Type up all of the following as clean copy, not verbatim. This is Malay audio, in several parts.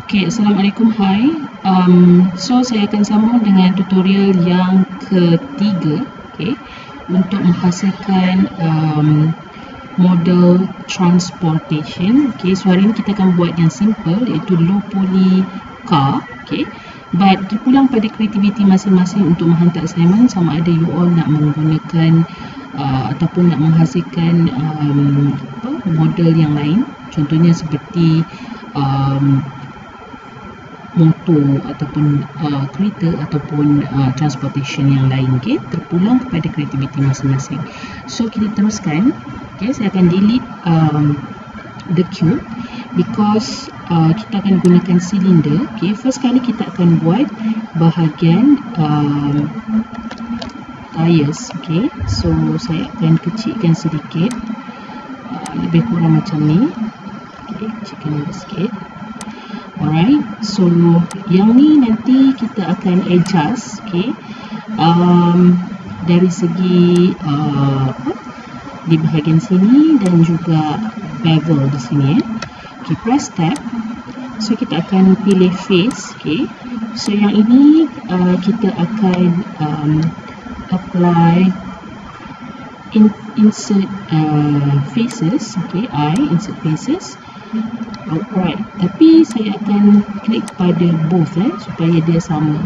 Okay, Assalamualaikum, hai. So saya akan sambung dengan tutorial yang ketiga, okay, untuk menghasilkan model transportation. Okay, so hari ini kita akan buat yang simple, iaitu low poly car, okay. But terpulang pada kreativiti masing-masing untuk menghantar assignment, sama ada you all nak menggunakan ataupun nak menghasilkan model yang lain, contohnya seperti motor ataupun kereta ataupun transportation yang lain, okay? Terpulang kepada kreativiti masing-masing. So kita teruskan, okay? Saya akan delete the cube because kita akan gunakan silinder. Okay? First kali kita akan buat bahagian tires, okay? So saya akan kecilkan sedikit, lebih kurang macam ni, okay? Kecilkan lagi sikit. Alright, so yang ni nanti kita akan adjust, okay, dari segi di bahagian sini dan juga bevel di sini. Okay, press tab. So kita akan pilih face, okay. So yang ini kita akan apply insert faces, okay, insert faces. Alright, tapi saya akan klik pada both supaya dia sama.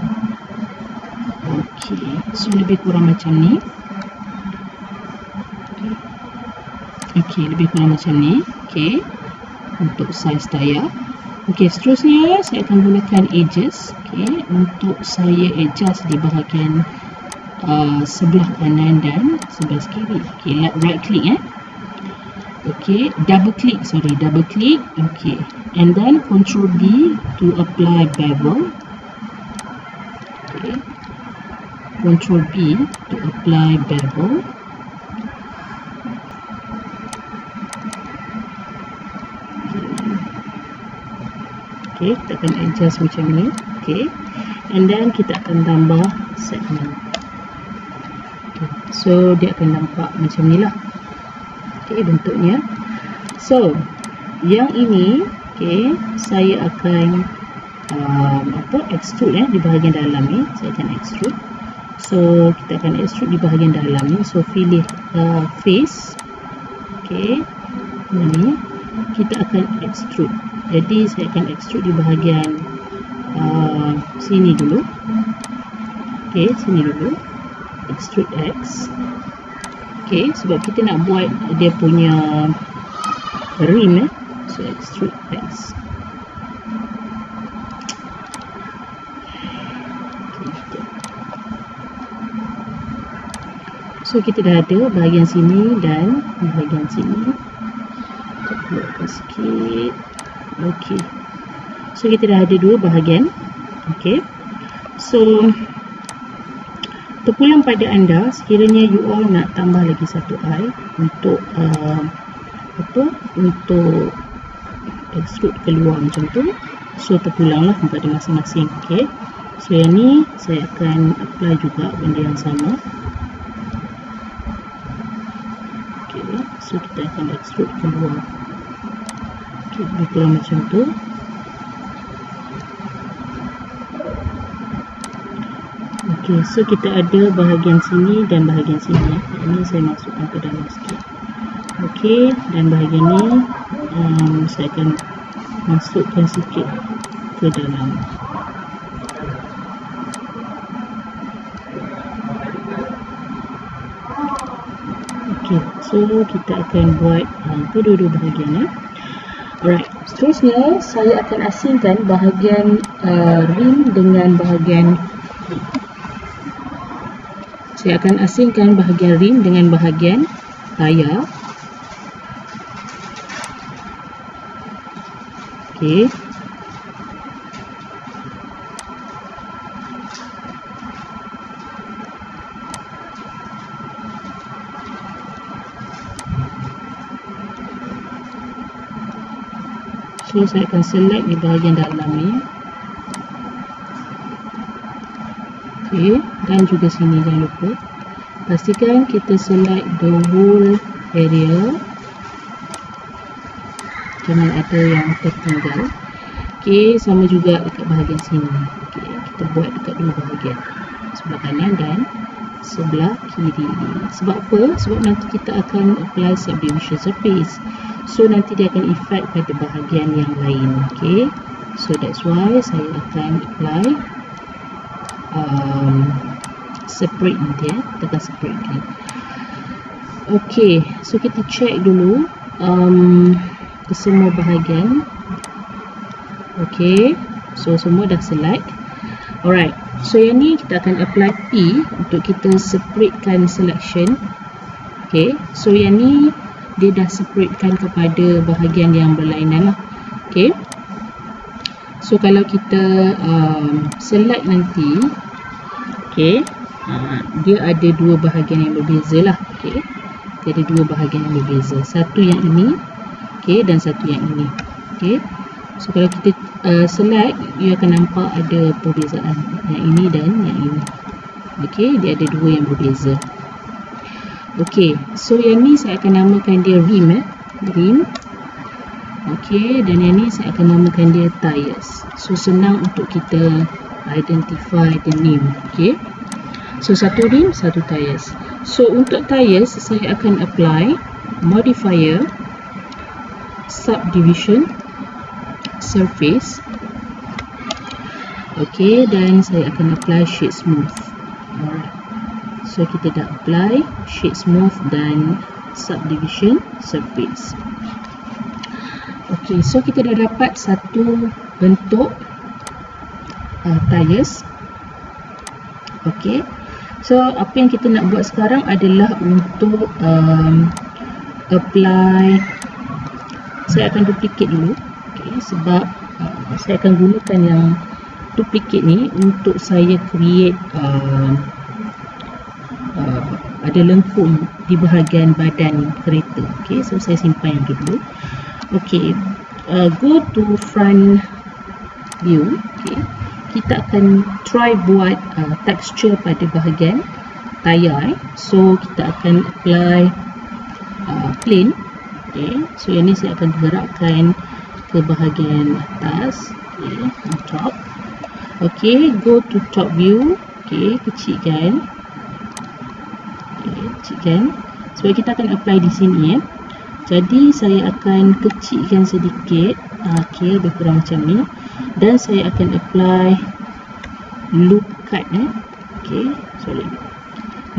Okay, so lebih kurang macam ni. Okay, lebih kurang macam ni. Okay, untuk size tayar. Okay, seterusnya saya akan gunakan edges, okay, untuk saya adjust di bahagian sebelah kanan dan sebelah kiri. Okay, right click okay, double click, okay, and then Ctrl B to apply bevel, okay, Ctrl B to apply bevel, okay, kita akan adjust macam ni, okay, and then kita akan tambah segment, okay. So dia akan nampak macam ni lah, okay, bentuknya. So yang ini, okay, saya akan extrude di bahagian dalam ni. Saya akan extrude. So kita akan extrude di bahagian dalam ni. So pilih face, okay, ni kita akan extrude. Jadi saya akan extrude di bahagian sini dulu, okay, sini dulu, extrude X. Okay, sebab kita nak buat dia punya rim, so extrude X. Okay. So kita dah ada bahagian sini dan bahagian sini. Kita keluarkan sikit. Okay, so kita dah ada dua bahagian. Okay, so terpulang pada anda, sekiranya you all nak tambah lagi satu eye untuk untuk extrude keluar macam tu, so terpulanglah pada masing-masing. Okay, so yang ni saya akan apply juga benda yang sama. Okay, so kita akan extrude keluar, okay, lebih kurang macam tu. Okay, so kita ada bahagian sini dan bahagian sini. Ini saya masukkan ke dalam sikit. Okay, dan bahagian ni saya akan masukkan sikit ke dalam. Okay, so kita akan buat kedua-dua bahagian. Alright, seterusnya saya akan asingkan bahagian rim dengan bahagian rim dengan bahagian tayar. Okay. So saya akan select di bahagian dalam ni. Okay, dan juga sini jangan lupa. Pastikan kita select the whole area. Jangan ada yang tertinggal. Okey, sama juga dekat bahagian sini. Okey, kita buat dekat dua bahagian, sebelah kanan dan sebelah kiri. Sebab apa? Sebab nanti kita akan apply subdivision surface. So nanti dia akan effect pada bahagian yang lain. Okey, so that's why saya akan apply separate nanti ya, tekan separate ni. Okey, so kita check dulu ke semua bahagian. Okey, so semua dah select. Alright, so yang ni kita akan apply P untuk kita separatekan selection. Okey, so yang ni dia dah separatekan kepada bahagian yang berlainan lah. Okey, so kalau kita select nanti, okey, dia ada dua bahagian yang berbeza lah. Okey, dia ada dua bahagian yang berbeza, satu yang ini, okey, dan satu yang ini. Okey, so kalau kita select, you akan nampak ada perbezaan yang ini dan yang ini. Okey, dia ada dua yang berbeza. Okey, so yang ni saya akan namakan dia rim rim. Okey, dan yang ni saya akan namakan dia tires. So senang untuk kita identify the name. Okey, so satu rim, satu tires. So untuk tires saya akan apply modifier subdivision surface. Okey, dan saya akan apply shade smooth. Alright, so kita dah apply shade smooth dan subdivision surface. Okey, so kita dah dapat satu bentuk tires. Okey, so apa yang kita nak buat sekarang adalah untuk apply. Saya akan duplicate dulu. Okey, sebab saya akan gunakan yang duplicate ni untuk saya create ada lengkung di bahagian badan kereta. Okey, so saya simpan yang dulu. Okey, go to front view. Okey, kita akan try buat texture pada bahagian tayar. So kita akan apply plane. Okey, so yang ni saya akan gerakkan ke bahagian atas. Okey, on top. Okey, go to top view. Okey, kecilkan. Okey, kecilkan. Sebab kita akan apply di sini ya. Jadi saya akan kecilkan sedikit. Okey, lebih kurang macam ni. Dan saya akan apply loop cut Okey, sorry.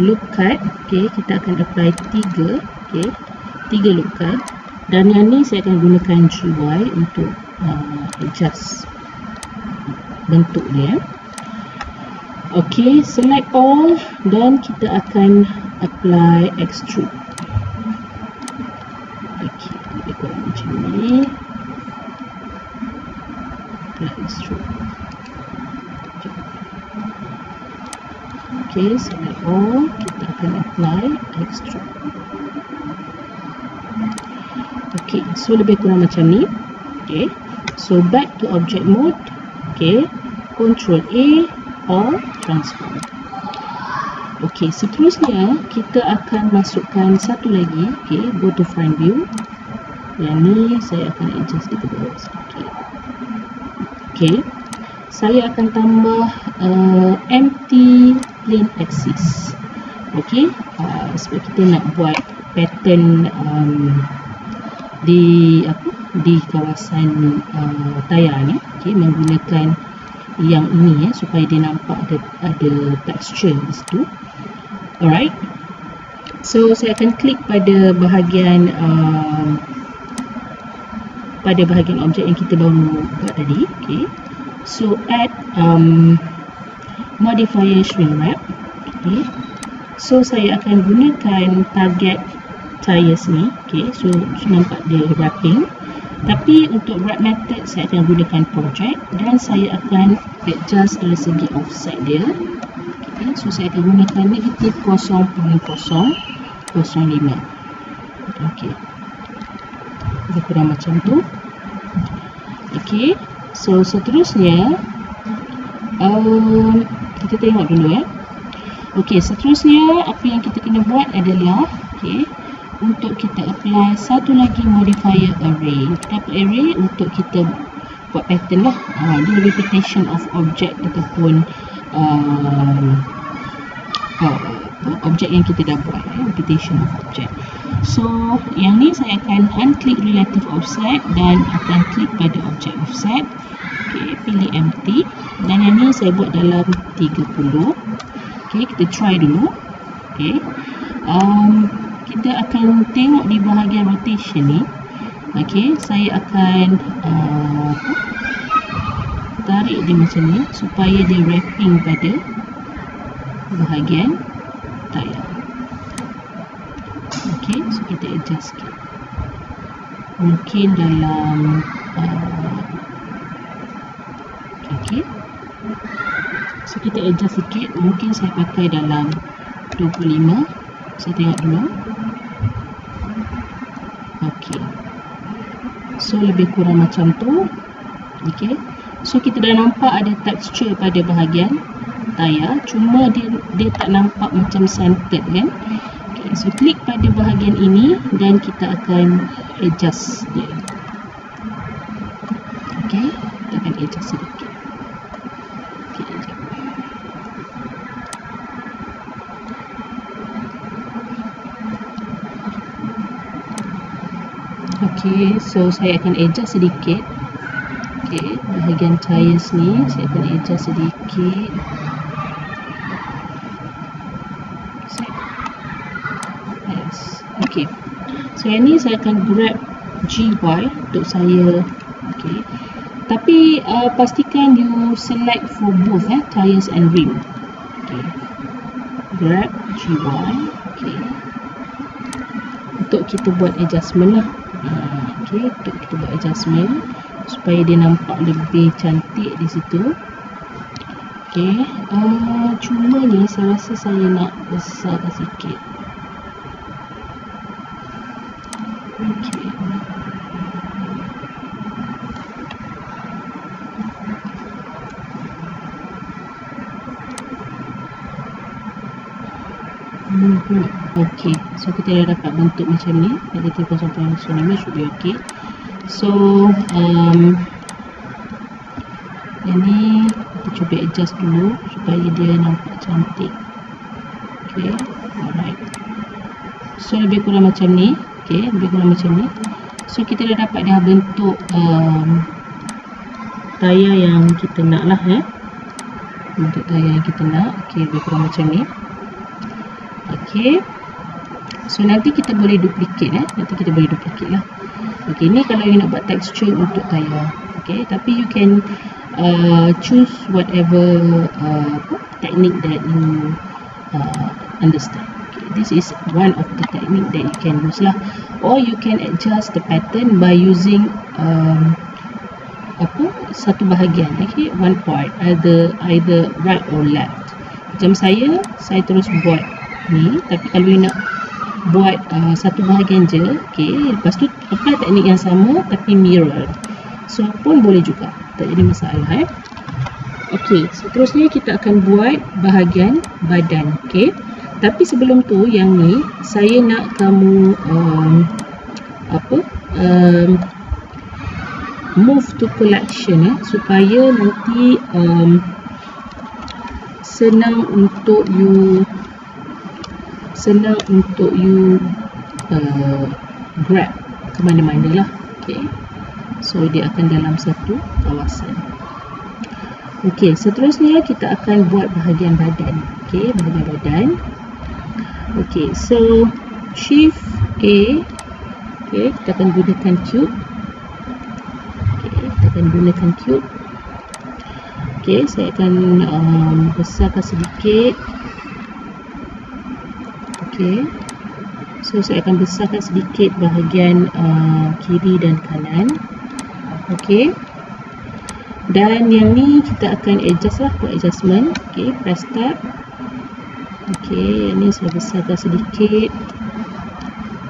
Loop cut. Okey, kita akan apply 3. Okey, 3 loop cut. Dan yang ni saya akan gunakan GY untuk adjust bentuk dia. Okey, select all dan kita akan apply extrude. Okey, lebih kurang macam ni. Apply extrude. Okey, select all, kita akan apply extrude. Okey, so lebih kurang macam ni. Okey, so back to object mode. Okey, Ctrl A or transform. Okey, seterusnya kita akan masukkan satu lagi. Okey, go to front view. Yang ni saya akan adjust di bawah sikit. Okey, saya akan tambah empty plane axis. Okey, sebab kita nak buat pattern di kawasan tayar ni. Okey, menggunakan yang ini ya, supaya dia nampak ada texture di situ. Alright, so saya akan klik pada bahagian objek yang kita baru buat tadi. Okay, so add modifier shrink wrap. Okay, so saya akan gunakan target tires ni. Okay, so nampak dia wrapping. Tapi untuk wrap method saya akan gunakan project dan saya akan adjust dari segi offset dia. Okay, so saya akan gunakan negatif 0.005. Okay, lebih kurang macam tu. Okay, so seterusnya kita tengok dulu ya. Okay, seterusnya apa yang kita kena buat adalah untuk kita apply satu lagi modifier array. Kita apply array untuk kita buat pattern lah. Dia repetition of object ataupun objek yang kita dah buat, repetition of object. So yang ni saya akan unclick relative offset dan akan klik pada object offset. Okay, pilih empty, dan yang ni saya buat dalam 30. Okay, kita try dulu. Okay, kita akan tengok di bahagian rotation ni. Okay, saya akan tarik dia macam ni supaya dia wrapping pada bahagian tayar. Okay, so kita adjust sikit. Mungkin dalam okay, so kita adjust sikit. Mungkin saya pakai dalam 25. Saya tengok dulu. Okay, so lebih kurang macam tu. Okay, so kita dah nampak ada texture pada bahagian tayar, cuma dia tak nampak macam centered kan. Okay, so klik pada bahagian ini dan kita akan adjust dia. Okay, kita akan adjust sedikit. Okay, sekejap. Okay, so saya akan adjust sedikit. Okay, bahagian tires ni saya akan adjust sedikit. Okay, so yang ni saya akan grab GY untuk saya. Okay, tapi pastikan you select for both tires and rim. Okay, grab GY. Okay, untuk kita buat adjustment lah. Okay, untuk kita buat adjustment supaya dia nampak lebih cantik di situ. Okay, cuma ni saya rasa saya nak besarkan sikit. Okay. Okay, so kita dah dapat bentuk macam ni. Negatif 0.05 should be okay. So yang ni kita cuba adjust dulu supaya dia nampak cantik. Okay, alright. So lebih kurang macam ni. Okay, lebih kurang macam ni. So kita dah dapat dah bentuk tayar yang kita nak lah. Bentuk tayar yang kita nak. Okay, lebih kurang macam ni. Okay, so nanti kita boleh duplicate. Nanti kita boleh duplicate lah. Okay, ni kalau you nak buat texture untuk tayar. Okay, tapi you can choose whatever technique that you understand. This is one of the technique that you can use lah, or you can adjust the pattern by using satu bahagian. Okay, one part, either right or left. Macam saya terus buat ni, tapi kalau you nak buat satu bahagian je, okay, lepas tu apply teknik yang sama tapi mirror, so pun boleh juga, tak jadi masalah. Okay, seterusnya kita akan buat bahagian badan. Okay, tapi sebelum tu yang ni saya nak kamu move to collection supaya nanti senang untuk you grab ke mana-mana lah. Okay, so dia akan dalam satu kawasan. Okay, seterusnya kita akan buat bahagian badan. Okay, bahagian badan. Okay, so Shift A. Okay, kita akan gunakan cube. Okay, kita akan gunakan cube. Okay, saya akan besarkan sedikit. Okay, so saya akan besarkan sedikit bahagian kiri dan kanan. Okay, dan yang ni kita akan adjust lah, buat adjustment. Okay, press tab. Okay, yang ni saya besarkan sedikit.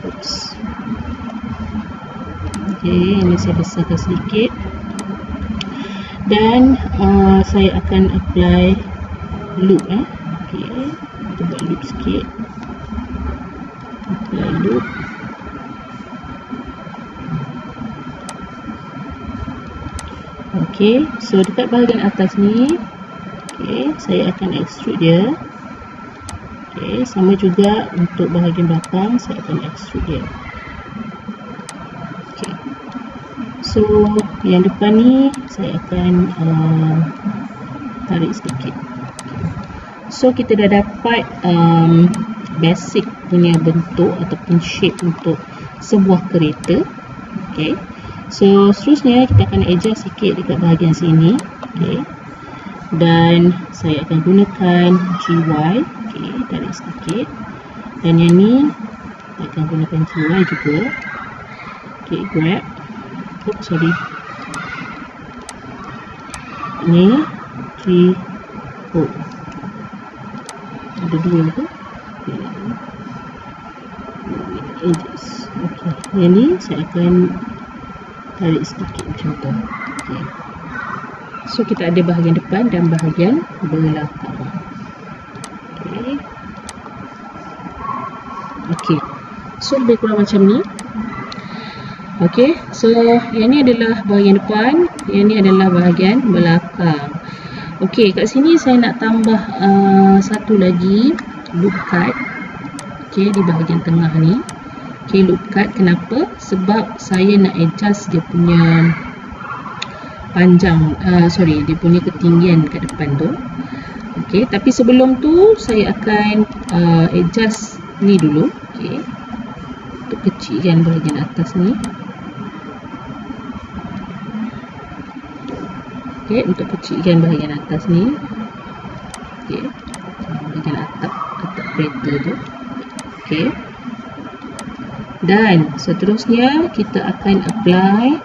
Oops. Okay, yang ni saya besarkan sedikit. Dan saya akan apply loop. Okay, kita buat loop sikit. Apply loop. Okey, so dekat bahagian atas ni, okey, saya akan extrude dia. Okey, sama juga untuk bahagian belakang, saya akan extrude dia. Okey, so yang depan ni saya akan tarik sedikit. So kita dah dapat basic punya bentuk ataupun shape untuk sebuah kereta. Okey, so seterusnya kita akan adjust sikit dekat bahagian sini. Okey, dan saya akan gunakan GY. Okey, tarik sedikit. Dan yang ni saya akan gunakan GY juga. Okey, grab. Oops, sorry. Ni G O. Ada dua tu. Edges. Okey, yang ni saya akan tarik sedikit macam tu. Okey. So kita ada bahagian depan dan bahagian belakang. Okey. Okey. So lebih kurang macam ni. Okey. So yang ni adalah bahagian depan, yang ni adalah bahagian belakang. Okey, kat sini saya nak tambah satu lagi loop cut. Okey, di bahagian tengah ni. Okey, loop cut. Kenapa? Sebab saya nak adjust dia punya panjang, dia punya ketinggian kat depan tu. Okey, tapi sebelum tu saya akan adjust ni dulu. Okey, untuk kecilkan bahagian atas ni. Okey, untuk kecilkan bahagian atas ni. Okey, bahagian atap kereta tu. Okey. Dan seterusnya kita akan apply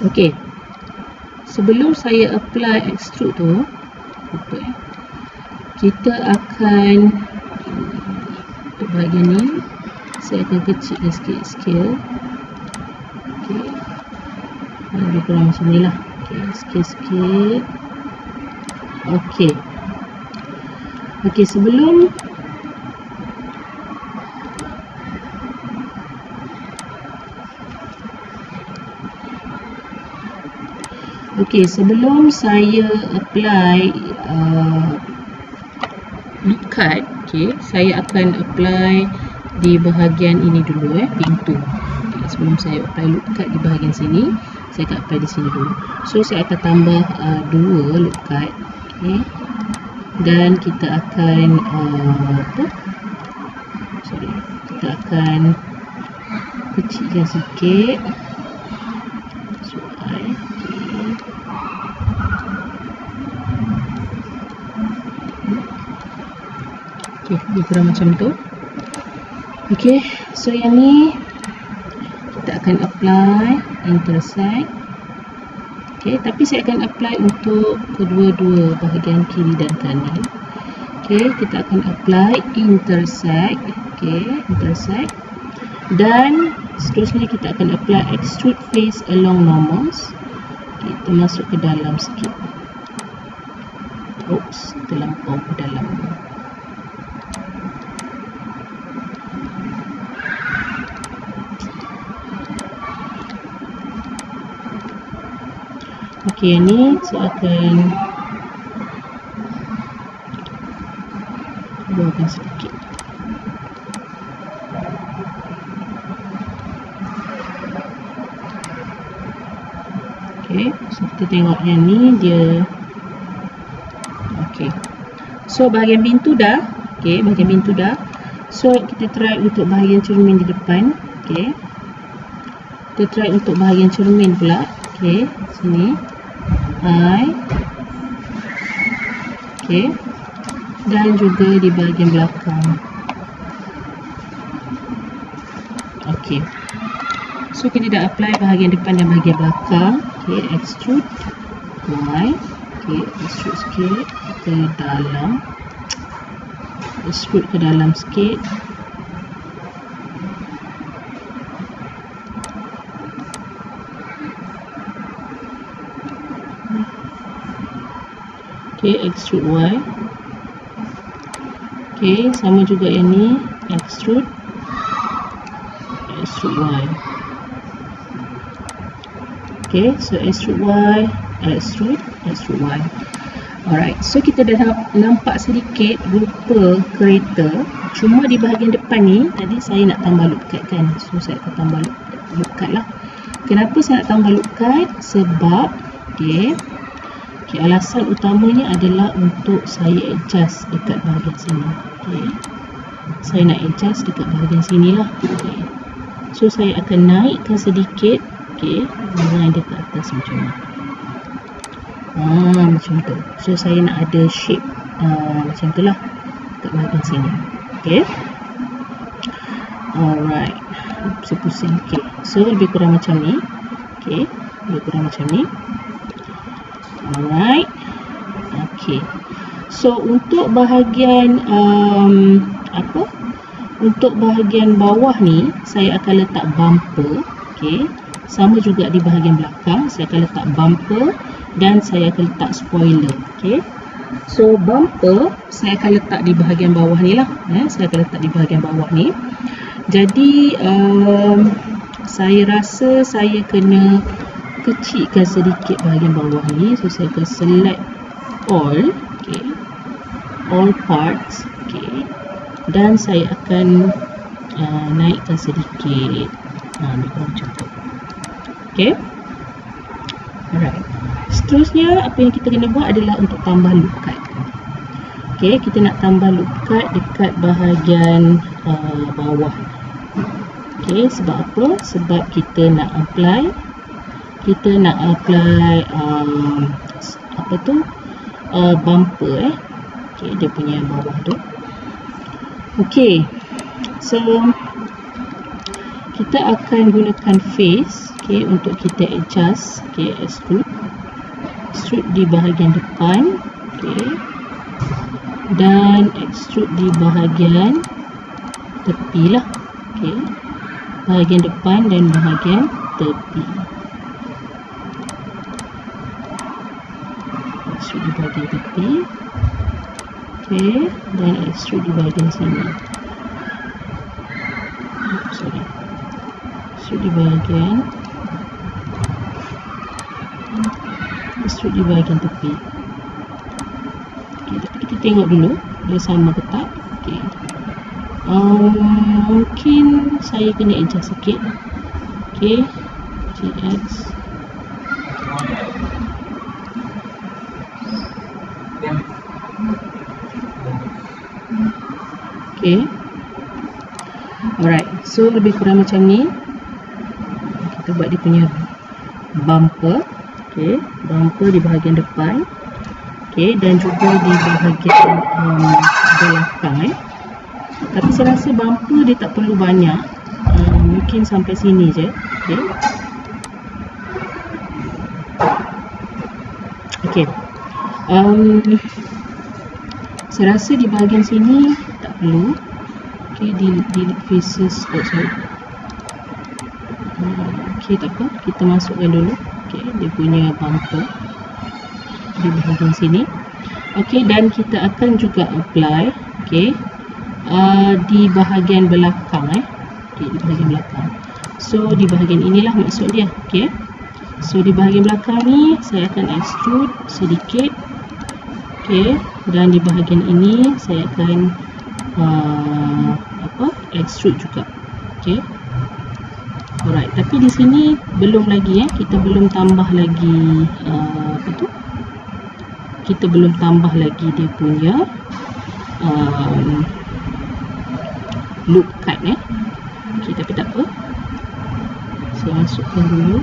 okey. Sebelum saya apply extrude tu, kita akan untuk bahagian ni saya akan kecilkan sikit scale. Okey. Lebih kurang macam ni lah. Okey, sikit-sikit. Okey. Okey, sebelum saya apply loop cut, okey, saya akan apply di bahagian ini dulu, pintu. Okay, sebelum saya apply loop cut di bahagian sini, saya akan apply di sini dulu. So saya akan tambah 2 loop cut. Okey. Dan kita akan kita akan kecilkan sikit. Okey, lebih kurang macam tu. Okey, so yang ni kita akan apply intersect. Okey, tapi saya akan apply untuk kedua-dua bahagian kiri dan kanan. Okey, kita akan apply intersect. Okey, intersect. Dan seterusnya kita akan apply extrude face along normals. Kita masuk ke dalam sikit. Oops, terlampau ke dalam. Okey, yang ni saya akan buatkan sedikit. Okey, so kita tengok yang ni dia. Okey, so bahagian pintu dah. Okey, bahagian pintu dah. So kita try untuk bahagian cermin di depan. Okey, kita try untuk bahagian cermin pula. Okey, sini. Okey, dan juga di bahagian belakang. Okey, so kita dah apply bahagian depan dan bahagian belakang. Okey, extrude Y. Okey, extrude sikit ke dalam, extrude ke dalam sikit. Okey, extrude Y. Okey, sama juga yang ni, extrude extrude Y. Okay, so extrude Y, extrude Y. Alright, so kita dah nampak sedikit rupa kereta. Cuma di bahagian depan ni, tadi saya nak tambah loop cut kan. So saya akan tambah loop cut lah. Kenapa saya nak tambah loop cut? Sebab alasan utamanya adalah untuk saya adjust dekat bahagian sini. Saya nak adjust dekat bahagian sini lah. So saya akan naikkan sedikit. Naik dekat atas macam ni. Macam tu. So saya nak ada shape macam tu lah kat bahagian sini. Alright. Saya pusing. So lebih kurang macam ni. Lebih kurang macam ni. Alright. So untuk bahagian untuk bahagian bawah ni saya akan letak bumper. Sama juga di bahagian belakang, saya akan letak bumper dan saya akan letak spoiler. So bumper saya akan letak di bahagian bawah ni lah. Saya akan letak di bahagian bawah ni. Jadi saya rasa saya kena kecilkan sedikit bahagian bawah ni. So saya akan select all, all parts, dan saya akan naikkan sedikit. Macam tu. Alright. Seterusnya apa yang kita kena buat adalah untuk tambah loop cut. Kita nak tambah loop cut dekat bahagian bawah. Sebab apa? Sebab kita nak apply bumper dia punya bawah tu. So kita akan gunakan face untuk kita adjust. Extrude di bahagian depan, dan extrude di bahagian tepi lah. Bahagian depan dan bahagian tepi. Extrude di bahagian tepi, dan extrude di bahagian sini. Extrude di bahagian tepi. Tapi kita tengok dulu dia sama ke tak. Mungkin saya kena adjust sikit. GX. Alright, so lebih kurang macam ni. Kita buat dia punya bumper. Bumper di bahagian depan. Dan juga di bahagian belakang. Tapi saya rasa bumper dia tak perlu banyak. Mungkin sampai sini je. Saya rasa di bahagian sini tak perlu. Delete faces. Tak apa, kita masukkan dulu dia punya bumper di bahagian sini. Dan kita akan juga apply di bahagian belakang. Di bahagian belakang. So di bahagian inilah maksud dia. So di bahagian belakang ni saya akan extrude sedikit. Dan di bahagian ini saya akan extrude juga. Alright, tapi di sini belum lagi kita belum tambah lagi kita belum tambah lagi dia punya loop cut tapi tak apa, saya masukkan dulu.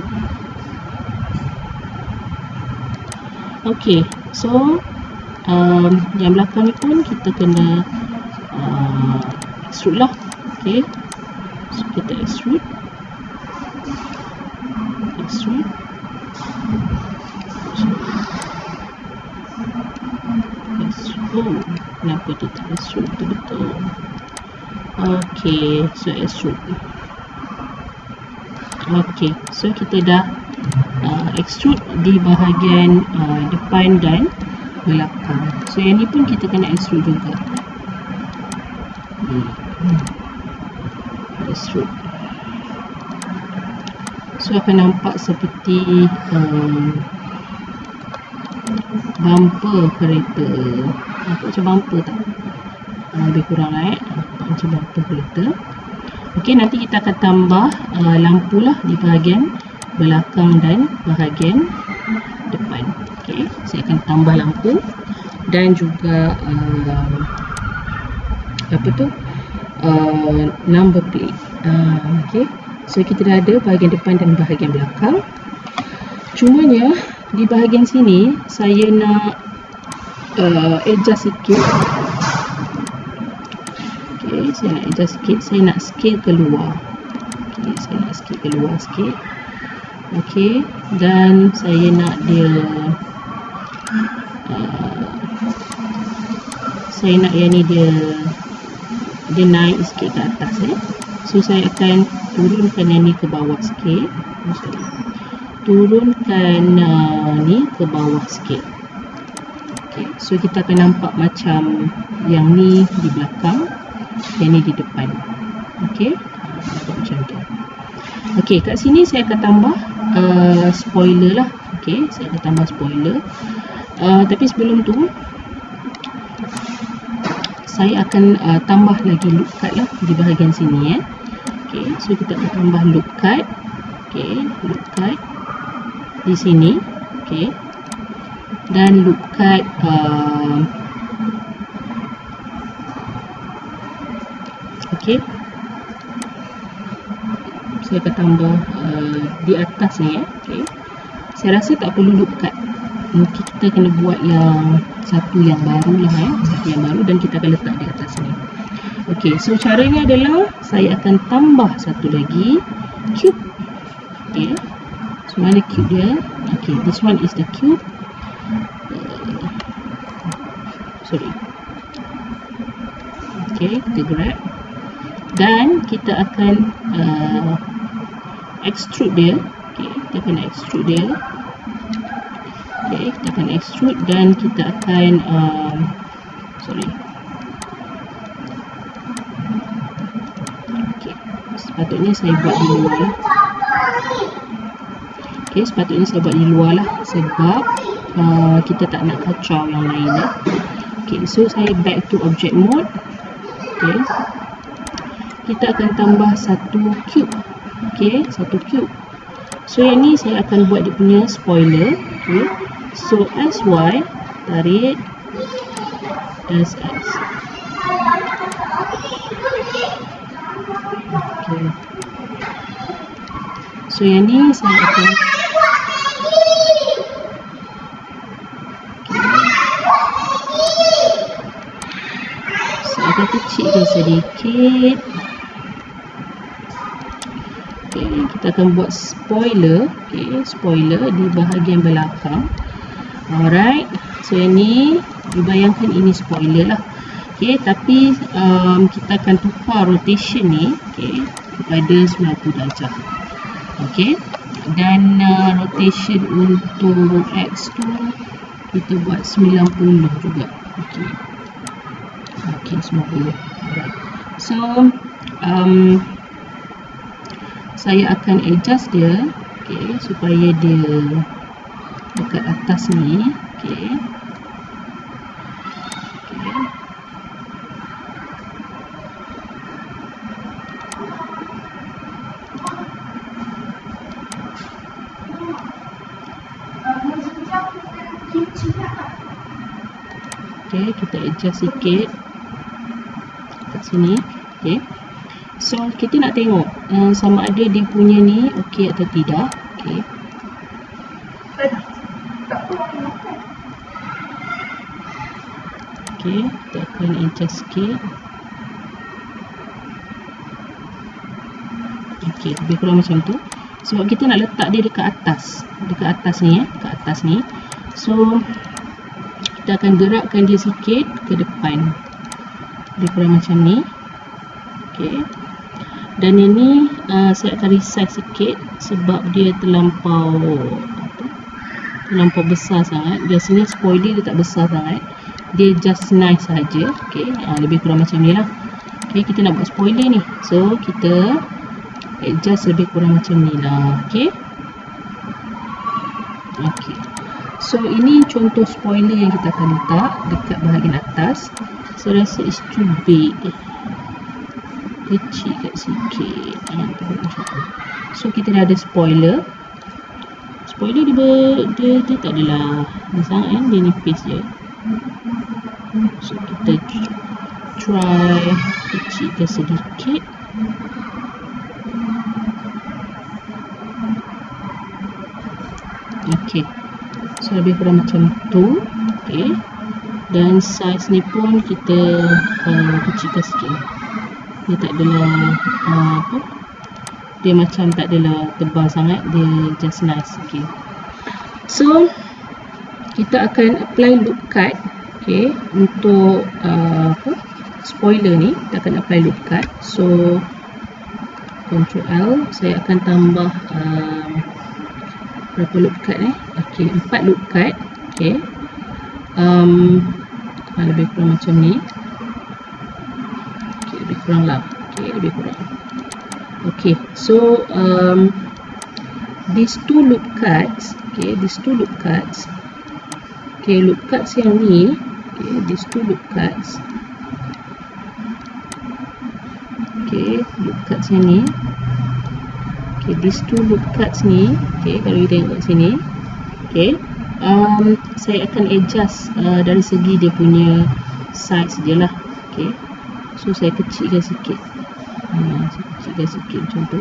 So yang belakang ni pun kita kena extrude lah. So kita extrude. Kenapa dia tak extrude betul-betul? So extrude. So kita dah extrude di bahagian depan dan belakang. So yang ni pun kita kena extrude juga. Extrude. So akan nampak seperti bumper kereta. Nampak macam bumper tak? Lebih kurang lah macam bumper kereta. Okey, nanti kita akan tambah lampu lah di bahagian belakang dan bahagian depan. Okey, saya akan tambah lampu dan juga number plate. Okey, so kita dah ada bahagian depan dan bahagian belakang. Cumanya di bahagian sini saya nak adjust sikit. Okey, saya nak adjust sikit. Saya nak scale keluar. Okey, saya nak scale keluar sikit. Okey, dan saya nak dia saya nak yang ni dia naik sikit ke atas So saya akan turunkan yang ni ke bawah sikit. Turunkan ni ke bawah sikit. Okay, so kita akan nampak macam yang ni di belakang, yang ni di depan. Okey, macam tu. Okey, kat sini saya akan tambah spoiler lah. Okey, saya akan tambah spoiler. Tapi sebelum tu saya akan tambah lagi loop cut lah di bahagian sini Okey, so kita akan tambah loop cut. Okey, loop cut di sini. Okey, dan loop cut okey, saya akan tambah di atas ni Okey, saya rasa tak perlu loop cut. Mungkin kita kena buat yang satu yang baru lah satu yang baru, dan kita akan letak di atas ni. Okey, so caranya adalah saya akan tambah satu lagi cube. Okey, so mana cube dia? Okey, this one is the cube. Okey, kita grab dan kita akan extrude dia. Okey, kita akan extrude dia. Okey, kita akan extrude dan kita akan Okey, sepatutnya saya buat di luar lah. Okey, sepatutnya saya buat di luar lah sebab kita tak nak kacau yang lain Okey, so saya back to object mode. Okey, kita akan tambah satu cube. Okey, satu cube. So yang ni saya akan buat dia punya spoiler. Okey, so SY tarik SS. Okey, so yang ni saya akan kecil dia sedikit. Okey, kita akan buat spoiler. Okey, spoiler di bahagian belakang. Alright, so yang ni dibayangkan ini spoiler lah. Okey, tapi kita akan tukar rotation ni kepada 90 darjah. Okey, dan rotation untuk X tu kita buat 90 juga. Okey, okey, 90. Alright, so saya akan adjust dia supaya dia dekat atas ni. Kita adjust sikit kat sini. So kita nak tengok sama ada dia punya ni okey atau tidak. Kita akan adjust sikit. Lebih kurang macam tu. Sebab kita nak letak dia dekat atas ni dekat atas ni. So kita akan gerakkan dia sikit ke depan. Lebih kurang macam ni. Dan ini saya akan resize sikit sebab dia terlampau besar sangat. Biasanya spoiler dia tak besar sangat, dia just nice saja. Lebih kurang macam ni lah. Kita nak buat spoiler ni, so kita adjust lebih kurang macam ni lah. Okay. Okay. So ini contoh spoiler yang kita akan letak dekat bahagian atas. Saya rasa is too big. Kecil kat sikit. So kita dah ada spoiler. Spoiler dia tak adalah dia sangat kan, dia nipis je. So kita try kecilkan sedikit. Okay, so lebih kurang macam tu. Okay, dan size ni pun kita kecilkan sikit. Dia tak adalah apa, dia macam tak adalah tebal sangat, dia just nice. Okay, so kita akan apply loop cut. Okay, untuk spoiler ni kita akan apply loop cut. So Ctrl L, saya akan tambah berapa loop cut Okay, 4 loop cut. Okay, lebih kurang macam ni. Okay, lebih kurang lah. Okay, lebih kurang. Okay, so these two loop cuts. Okay, these two loop cuts. Okay, loop cuts yang ni. Okay, these two loop cuts. Okay, loop cuts yang ni. Okay, these two loop cuts ni. Okay, kalau kita tengok sini. Okay, saya akan adjust dari segi dia punya size je lah. Okay, so saya kecilkan sikit. Saya kecilkan sikit macam tu.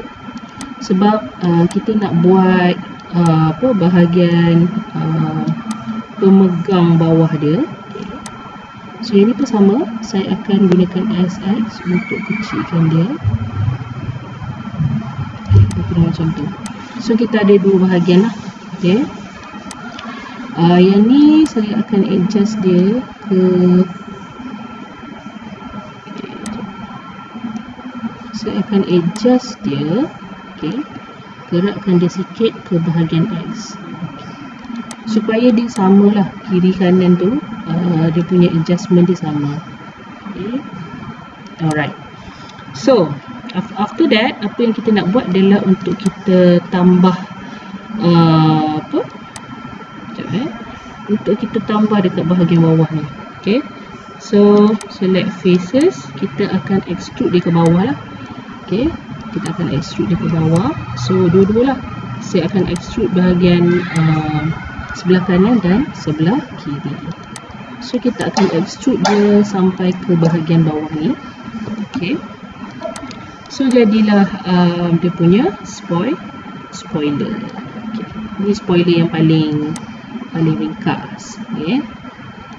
Sebab kita nak buat bahagian pemegang bawah dia. Okay. So ini pun sama, saya akan gunakan SX untuk kecilkan dia. Okay, macam tu. So kita ada dua bahagian lah. Okay. Yang ni saya akan adjust dia ke, saya akan adjust dia. Okay, gerakkan dia sikit ke bahagian X. Supaya dia samalah kiri kanan tu, dia punya adjustment dia sama. Okay. Alright. So after that, apa yang kita nak buat adalah untuk kita tambah untuk kita tambah dekat bahagian bawah ni. Okay, so select faces, kita akan extrude dia ke bawah lah. Okay, kita akan extrude dia ke bawah. So dua-dua lah, saya akan extrude bahagian sebelah kanan dan sebelah kiri. So kita akan extrude dia sampai ke bahagian bawah ni. Okay, so jadilah dia punya spoiler. Okay, ini spoiler yang paling ringkas. Okay,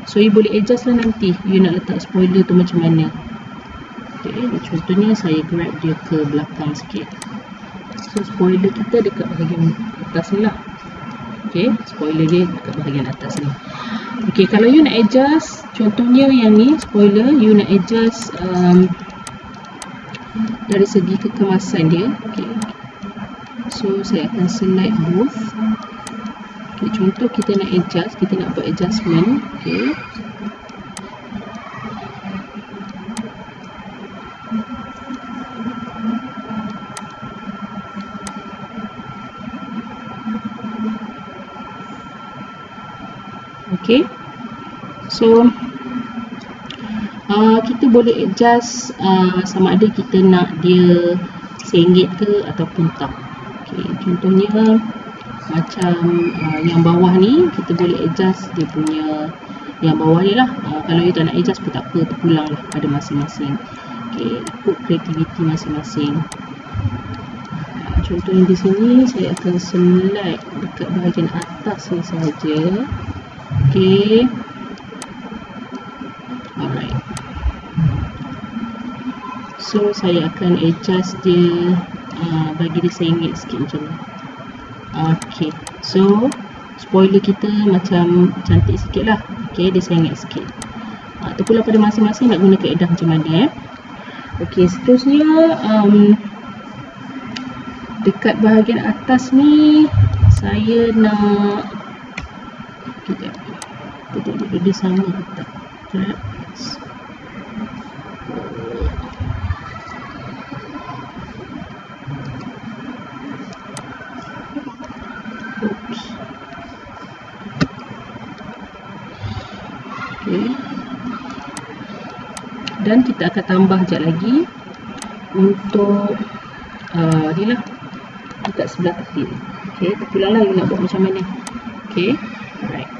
so you boleh adjust lah nanti you nak letak spoiler tu macam mana. Okay, contohnya saya grab dia ke belakang sikit. So spoiler kita dekat bahagian atas ni lah. Okay, spoiler dia dekat bahagian atas ni. Okay, kalau you nak adjust, contohnya yang ni spoiler, you nak adjust dari segi kekemasan dia. Okay, so saya akan select both. Okay, contoh kita nak adjust, kita nak buat adjustment. Okay, okay, so kita boleh adjust sama ada kita nak dia RM1 ke ataupun tak. Okay, contohnya macam yang bawah ni kita boleh adjust dia punya yang bawah ni lah. Kalau you tak nak adjust pun tak apa, terpulang lah pada masing-masing. Okay, ikut kreativiti masing-masing. Contohnya di sini saya akan select dekat bahagian atas ni sahaja. Okay, alright. So saya akan adjust dia, bagi dia RM1 sikit macam ni. Okay, so spoiler kita macam cantik sikit lah. Okay, dia RM1 sikit. Terpulang pada masing-masing nak guna kaedah macam mana. Okay, seterusnya dekat bahagian atas ni saya nak kita tengok dia sama ke tak. Dan kita akan tambah sekejap lagi untuk ni lah, dekat sebelah tepi. Okay, terpulang lah nak buat macam mana. Okay, alright.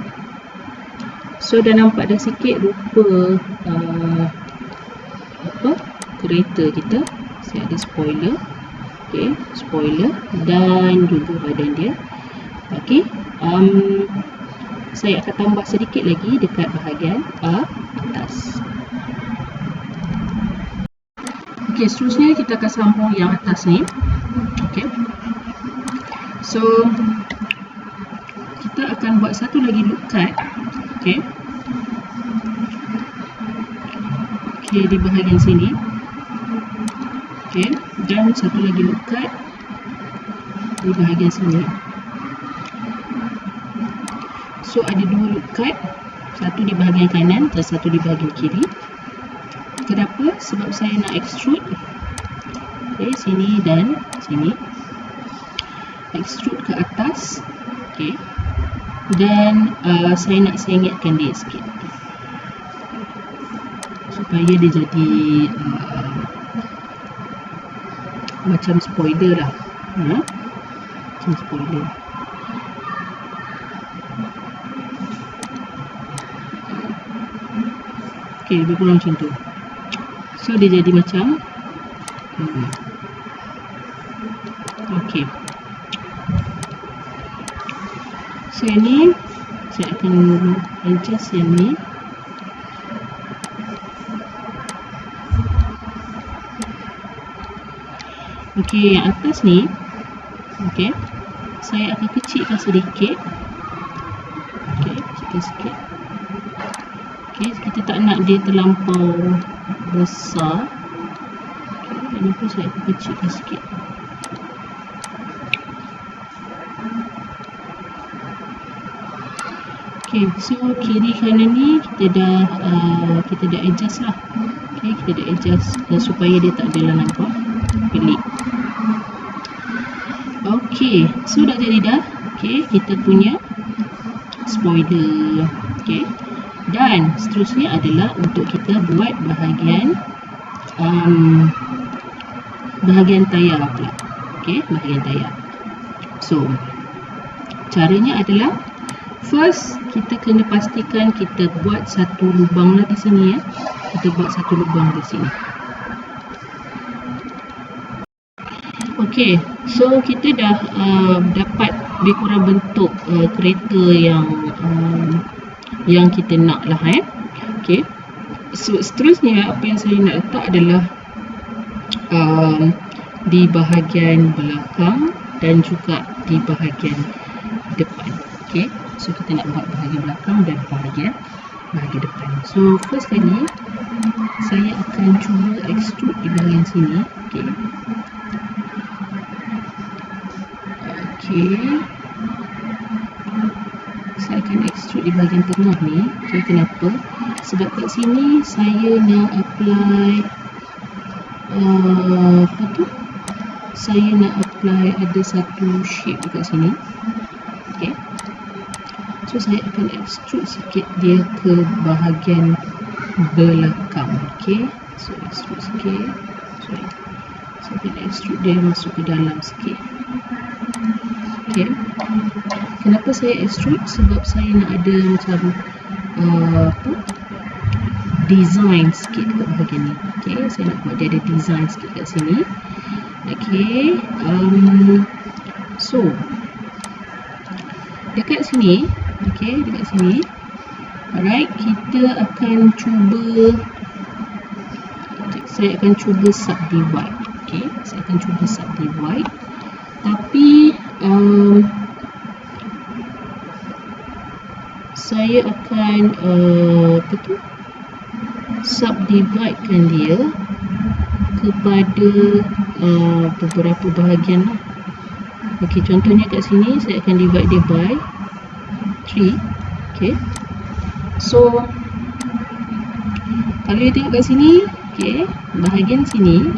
So dah nampak dah sikit rupa kereta kita. Saya ada spoiler. Okay, spoiler dan juga badan dia. Okay, saya akan tambah sedikit lagi dekat bahagian atas. Okay, seterusnya kita akan sambung yang atas ni. Okay, so kita akan buat satu lagi loop cut. Okay, okay, di bahagian sini. Okay, dan satu lagi loop cut di bahagian sini. So ada dua loop cut, satu di bahagian kanan dan satu di bahagian kiri. Kenapa? Sebab saya nak extrude. Okay, sini dan sini. Extrude ke atas. Okay, dan saya nak sengitkan dia sikit supaya dia jadi macam spoiler lah. Macam spoiler. Okay, lebih kurang macam tu. So dia jadi macam okay. So ini saya akan adjust yang ni. Okay, yang atas ni, okay, saya akan kecilkan sedikit. Okay, kecilkan sikit. Okay, kita tak nak dia terlampau besar. Okay, ini pun saya akan kecilkan sikit. Okay, so kiri kanan ni kita dah adjust lah. Okay, kita dah adjust supaya dia tak adalah nampak pelik. Okay, so dah jadi dah. Okay, kita punya spoiler. Okay, dan seterusnya adalah untuk kita buat bahagian bahagian tayar pula. Okay, bahagian tayar. So caranya adalah first kita kena pastikan kita buat satu lubang lah di sini ya. Kita buat satu lubang di sini. Okay, so kita dah dapat lebih kurang bentuk kereta yang kita nak lah Okay, so seterusnya apa yang saya nak letak adalah di bahagian belakang dan juga di bahagian depan. Okay, so kita nak buat bahagian belakang dan bahagian depan. So first kali saya akan cuba extrude di bahagian sini. Okay, okay, saya akan extrude di bahagian tengah ni. Okay, kenapa? Sebab kat sini saya nak apply saya nak apply ada satu shape dekat sini. Okay, so saya akan extrude sikit dia ke bahagian belakang. Okay, so extrude sikit. Sorry, saya akan extrude dia masuk ke dalam sikit. Okay, kenapa saya extrude? Sebab saya nak ada macam design sikit kat bahagian ni. Okay, saya nak buat dia ada design sikit kat sini. Okay, so dekat sini, okay, dekat sini, alright, kita akan cuba, saya akan cuba subdivide. Okay, saya akan cuba subdivide, tapi saya akan subdividekan dia kepada beberapa bahagian lah. Okay, contohnya kat sini saya akan divide dia by 3. Okay, so kalau you tengok kat sini, okay, bahagian sini,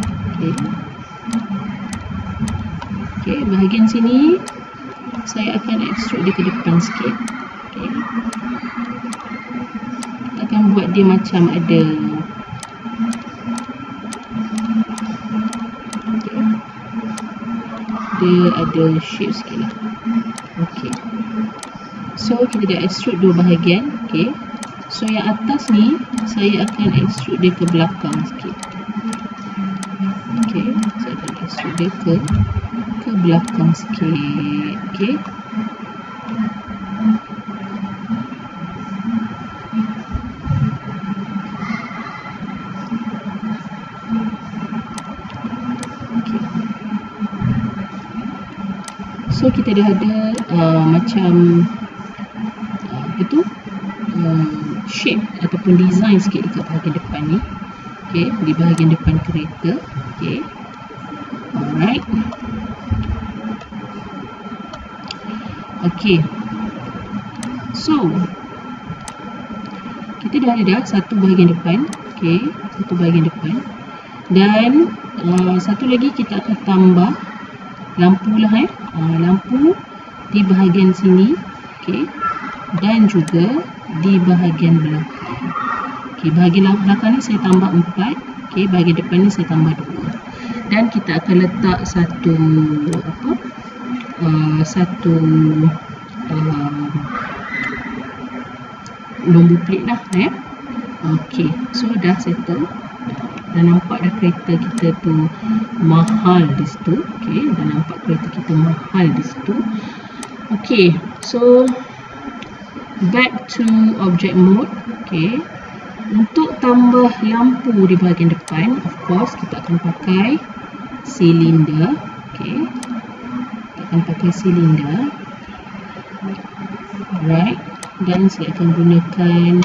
okay, bahagian sini saya akan extrude dia ke depan sikit. Okay, kita akan buat dia macam ada dia ada shape sikit lah. Okay, so kita dah extrude dua bahagian. Okay, so yang atas ni saya akan extrude dia ke belakang sikit. Okay, saya akan extrude dia ke belakang sikit. Okay, so kita dah ada macam apa tu, shape ataupun design sikit dekat bahagian depan ni. Okay, di bahagian depan kereta. Okay, alright. Okay, so kita dah ada satu bahagian depan. Okay, satu bahagian depan, dan satu lagi kita akan tambah lampu lah, lampu di bahagian sini. Okay, dan juga di bahagian belakang. Okay, bahagian belakang ni saya tambah 4. Okay, bahagian depan ni saya tambah 2. Dan kita akan letak satu nombor plate lah. Okay, so dah settle. Dan nampak dah kereta kita tu mahal di situ. Okay, dan nampak kereta kita mahal di situ. Okay, so back to object mode. Okay, untuk tambah lampu di bahagian depan, of course kita akan pakai silinder. Okay, kita akan pakai silinder. Alright, dan saya akan gunakan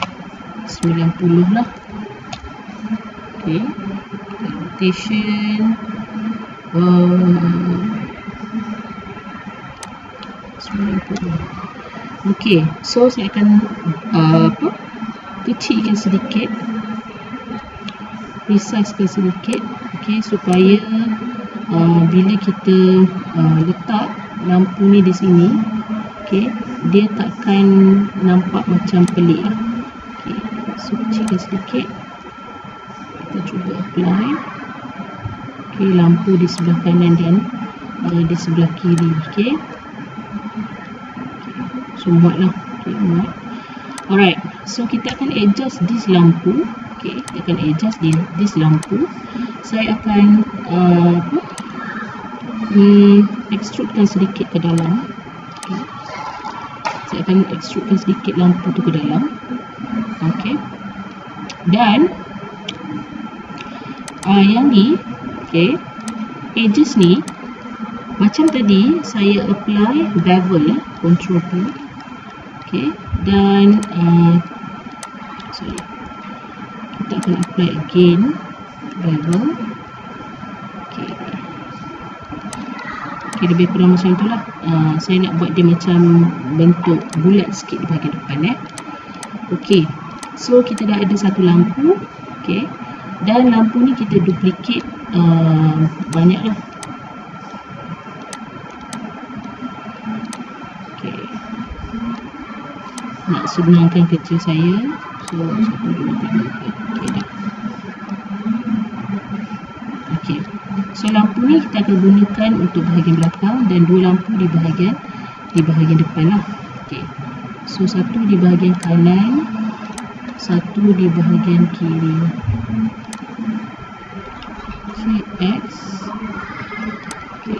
90 lah. Okay, rotation 90. Okay, so saya akan kecilkan sedikit, resizekan sedikit. Okay, supaya bila kita letak lampu ni di sini, okay, dia takkan nampak macam pelik lah. Okay, so kecilkan sedikit. Kita cuba apply. Okay, lampu di sebelah kanan dan di sebelah kiri. Okay, so muat lah. Okay, muat. Alright, so kita akan adjust this lampu. Okay, kita akan adjust this lampu. Saya akan extrudekan sedikit ke dalam. Okay, saya akan extrudekan sedikit lampu tu ke dalam. Okay, dan yang ni, okay, edges ni macam tadi saya apply bevel, control P. Okay, dan kita akan apply again bevel. Okay, lebih kurang macam tu lah. Saya nak buat dia macam bentuk bulat sikit di bahagian depan. Okay, so kita dah ada satu lampu. Okay, dan lampu ni kita duplicate banyak lah. Okay, nak senangkan kerja saya, so 1, 2, 3, 4. Okay, dah. Okay, so lampu ni kita akan gunakan untuk bahagian belakang dan dua lampu di bahagian depan lah. Okay, so satu di bahagian kanan, satu di bahagian kiri. Okay, X. Okay,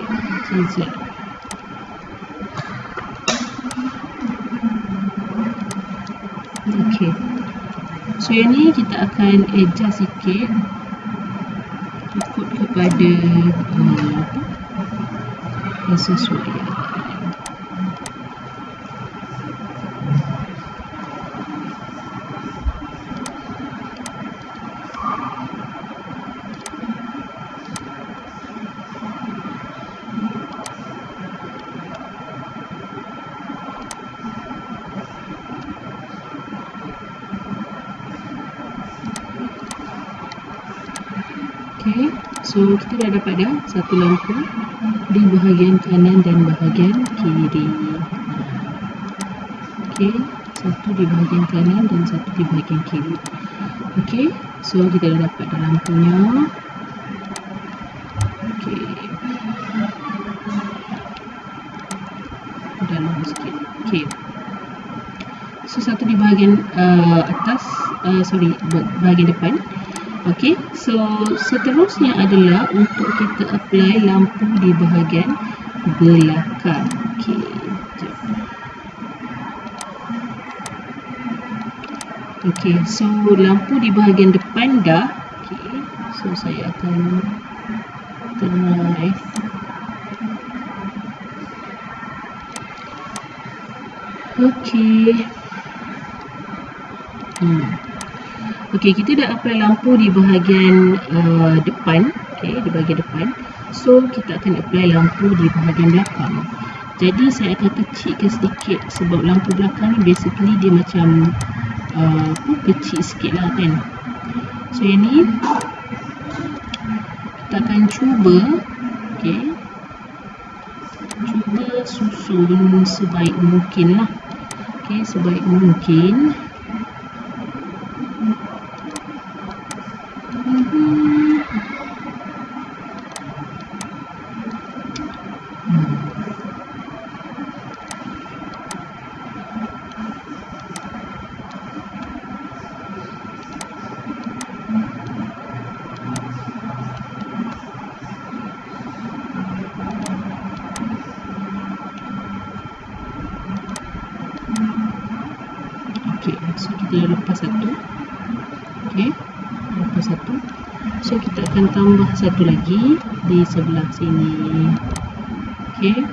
Z. Okay, so yang ni kita akan adjust sikit ikut kepada kesesuaian. Okay, so kita dah dapat dah satu lampu di bahagian kanan dan bahagian kiri. Okay, satu di bahagian kanan dan satu di bahagian kiri. Okay, so kita dah dapat dah lampunya. Okay, bahagian atas, bahagian depan. Okey, so seterusnya adalah untuk kita apply lampu di bahagian belakang. Okey, okey, so lampu di bahagian depan dah. Okey, so saya akan try. Okey. Okey, kita dah apply lampu di bahagian depan. Okey, di bahagian depan. So kita akan apply lampu di bahagian belakang. Jadi saya akan kecilkan sedikit sebab lampu belakang ni basically dia macam kecil sikit lah kan. So yang ni kita akan cuba, okey, cuba susun sebaik mungkin lah. Okey, sebaik mungkin. Okey, so kita dah lepas satu. Okey, lepas satu. So kita akan tambah satu lagi di sebelah sini. Okey.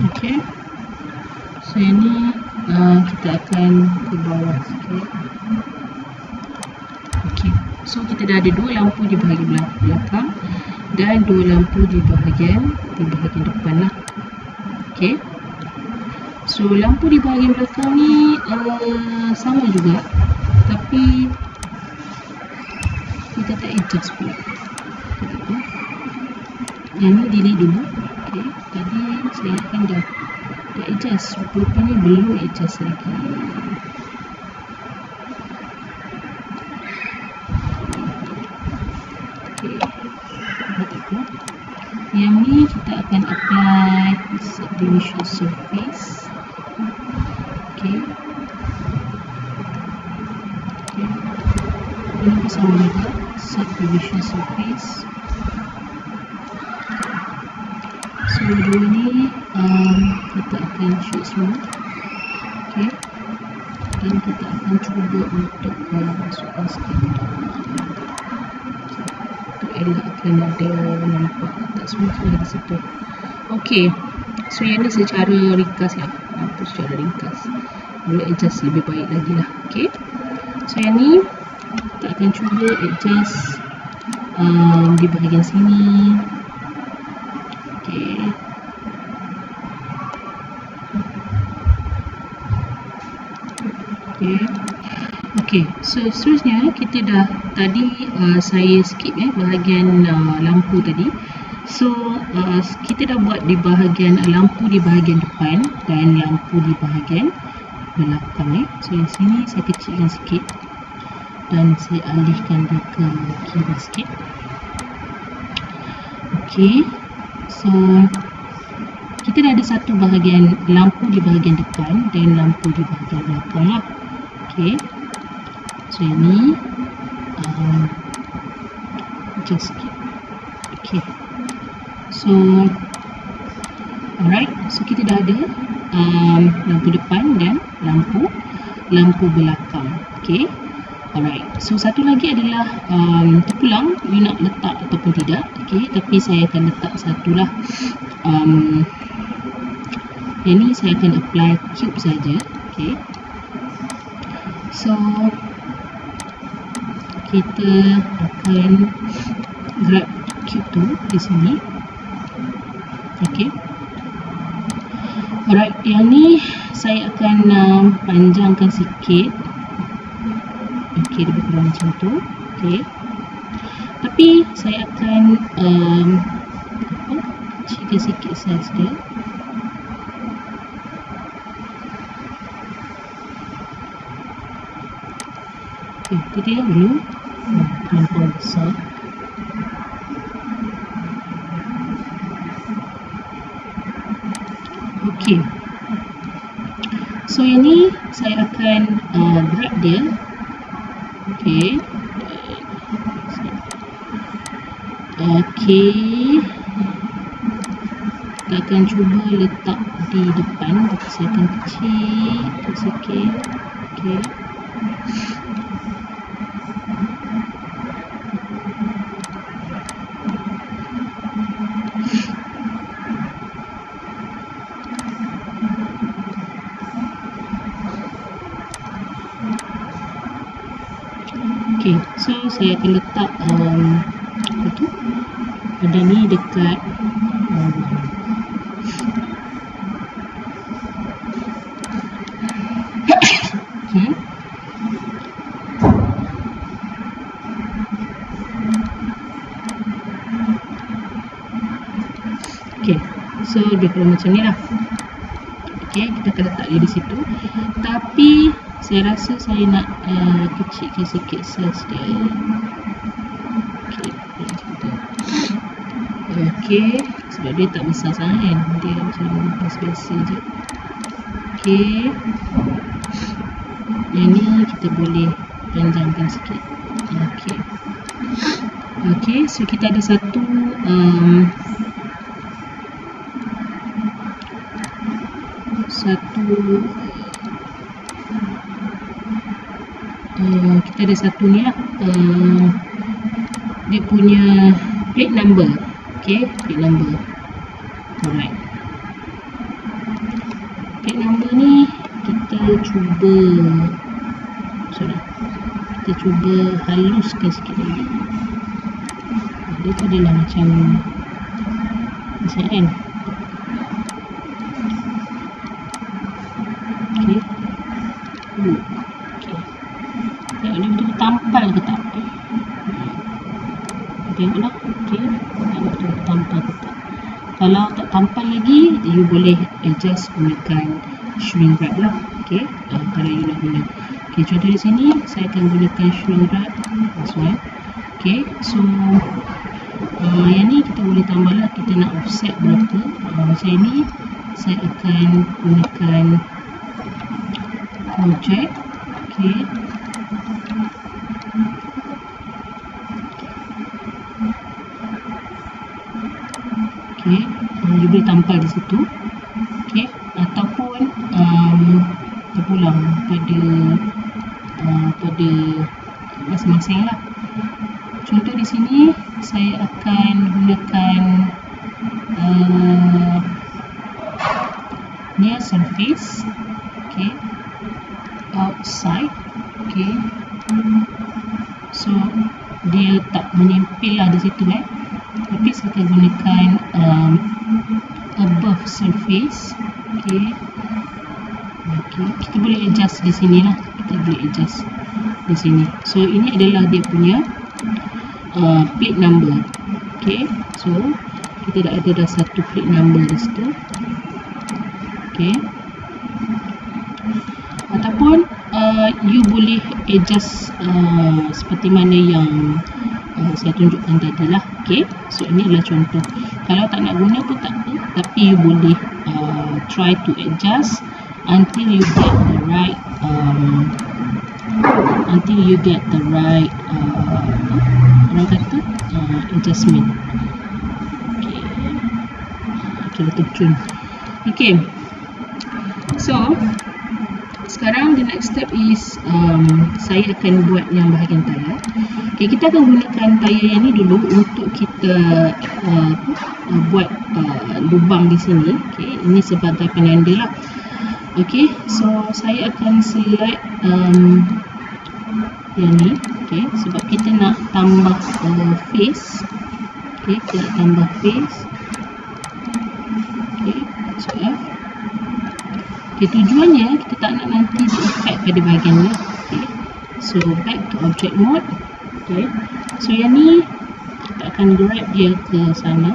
Okey, so ini kita akan ke bawah sikit. Okey, so kita dah ada dua lampu di bahagian belakang dan dua lampu di bahagian depan lah. Okey, so lampu di bahagian belakang ni sama juga, tapi kita tak adjust pula. Yang ni delete dulu. Okey, tadi saya akan dah adjust, rupanya belum adjust lagi. Okey, yang ni kita akan apply subdivision surface. Okey, ini sama juga subdivision surface. So dua ni kita akan shoot semua. Okey, dan kita akan cuba untuk masukkan sikit untuk elakkan ada nampak tak semua di situ. Okey, so yang ni secara ringkas lah, secara ringkas. Boleh adjust lebih baik lagi lah. Okey, so yang ni kita akan cuba adjust di bahagian sini. Okey, okey, so seterusnya kita dah tadi saya skip bahagian lampu tadi. So kita dah buat di bahagian lampu di bahagian depan dan lampu di bahagian belakang. So yang sini saya kecilkan sikit dan saya alihkan dia ke kiri sikit. Okey, so kita dah ada satu bahagian lampu di bahagian depan dan lampu di bahagian belakang lah. Okey, so ini adjust sikit. Okey, so alright, so kita dah ada lampu depan dan lampu belakang. Okey, alright, so satu lagi adalah terpulang you nak letak ataupun tidak. Okey, tapi saya akan letak satu lah. Yang ni saya akan apply cube saja. Okey, so kita akan grab cube tu di sini. Okey, Alright, yang ni saya akan panjangkan sikit. Okey, lebih kurang macam tu. Okey. Tapi saya akan kecilkan sikit saiz dia. Okey, itu dia dulu. Terlampau besar. Okey. So yang ni saya akan drag dia. Okey. Okey. Kita akan cuba letak di depan, tapi saya akan kecil sikit. Okey. Okey, so saya akan letak pada ni dekat okey. Okey, so lebih kurang macam ni lah. Okey, kita akan letak dia di situ. Tapi saya rasa saya nak kecilkan sikit saiz dia. Okey, macam tu. Okey, sebab dia tak besar sangat kan. Dia macam biasa-biasa je. Okey. Yang ni kita boleh panjangkan sikit. Okey. Okey, so kita ada satu kita ada satu ni lah, dia punya plate number. Okey, plate number. Alright, plate number ni kita cuba haluskan sikit lagi. Dia tu adalah macam kan. Okey. Okey. Tengok ni betul-betul tampal ke tak? Tengoklah. Okey. Tengok betul-betul tampal ke tak? Kalau tak tampal lagi, you boleh adjust gunakan shrink wrap lah. Okey. Kalau you nak guna. Okey, contoh di sini saya akan gunakan shrink wrap. This one. Okey. So yang ni kita boleh tambah lah, kita nak offset berapa. Macam ni saya akan gunakan project. Okey. Okey, you boleh tampal di situ. Okey, ataupun terpulang pada masing-masing lah. Contoh di sini saya akan gunakan near surface. Okey, outside. Okey, so dia tak menempel lah di situ tapi saya akan gunakan above surface. Okey. Okey, kita boleh adjust di sini lah. Kita boleh adjust di sini. So ini adalah dia punya plate number. Okey, so kita dah ada satu plate number di situ. Okey. Ataupun you boleh adjust seperti mana yang saya tunjukkan tadi lah. Okey, so ini adalah contoh. Kalau tak nak guna pun tak apa, tapi you boleh try to adjust until you get the right orang kata adjustment. Okey, kita terjun. Okey, so sekarang the next step is saya akan buat yang bahagian tayar. Okay, kita akan gunakan tayar yang ni dulu untuk kita buat lubang di sini. Okay, ini sebagai penanda lah. Okay, so saya akan select yang ni. Okay, sebab kita nak tambah face. Okay, kita nak tambah face. Okay, so F. Okay, tujuannya kita tak nak nanti effect pada bahagian ni. Okay. So back to object mode. Okay. So yang ni kita akan grab dia ke sana.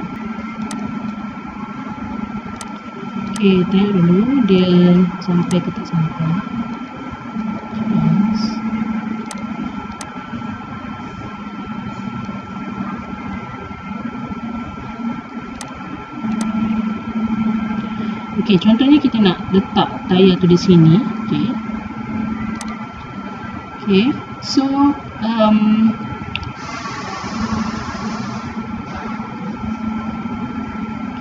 Okay, tengok dulu dia sampai ke tak sampai. Yes. Okay, contohnya kita nak letak tayar tu di sini. Okay. Okay, so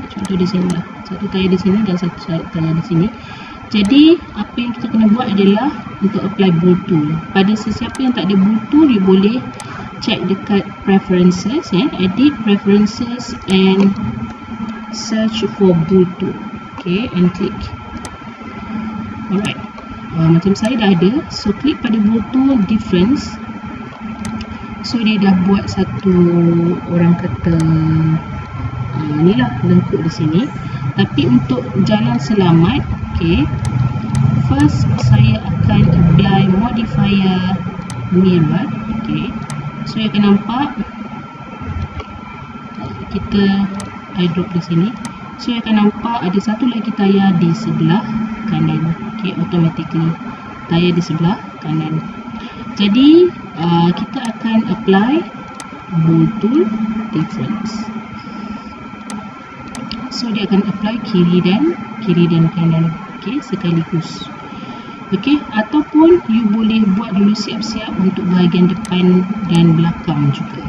contoh di sini lah. Satu tayar di sini dan satu tayar di sini. Jadi apa yang kita kena buat adalah untuk apply bool tool. Pada sesiapa yang tak ada bool tool, dia boleh check dekat preferences, edit preferences and search for bool tool. Okay, and click. Alright, macam saya dah ada, so klik pada bool tool difference. So dia dah buat satu, orang kata ni lah lengkuk di sini. Tapi untuk jalan selamat, okay, first saya akan apply modifier mirror. Okay, so you akan nampak kita drop di sini. So you akan nampak ada satu lagi tayar di sebelah kanan. Okay, automatically tayar di sebelah kanan. Jadi kita akan apply bool tool difference. So dia akan apply kiri dan kanan, okay, sekaligus. Okay, ataupun you boleh buat dulu siap-siap untuk bahagian depan dan belakang juga.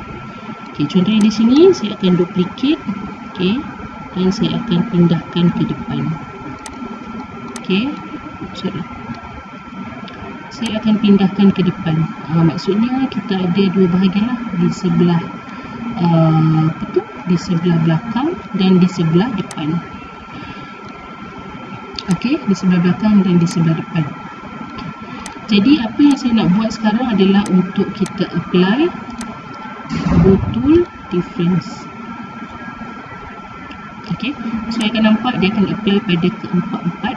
Okay, contohnya di sini saya akan duplicate, okay, dan saya akan pindahkan ke depan. Okay, sorry, saya akan pindahkan ke depan. Maksudnya kita ada dua bahagian lah, di sebelah di sebelah belakang dan di sebelah depan. Okay, di sebelah belakang dan di sebelah depan. Okay. Jadi apa yang saya nak buat sekarang adalah untuk kita apply bool tool difference. Okay, so saya akan nampak dia akan apply pada keempat-empat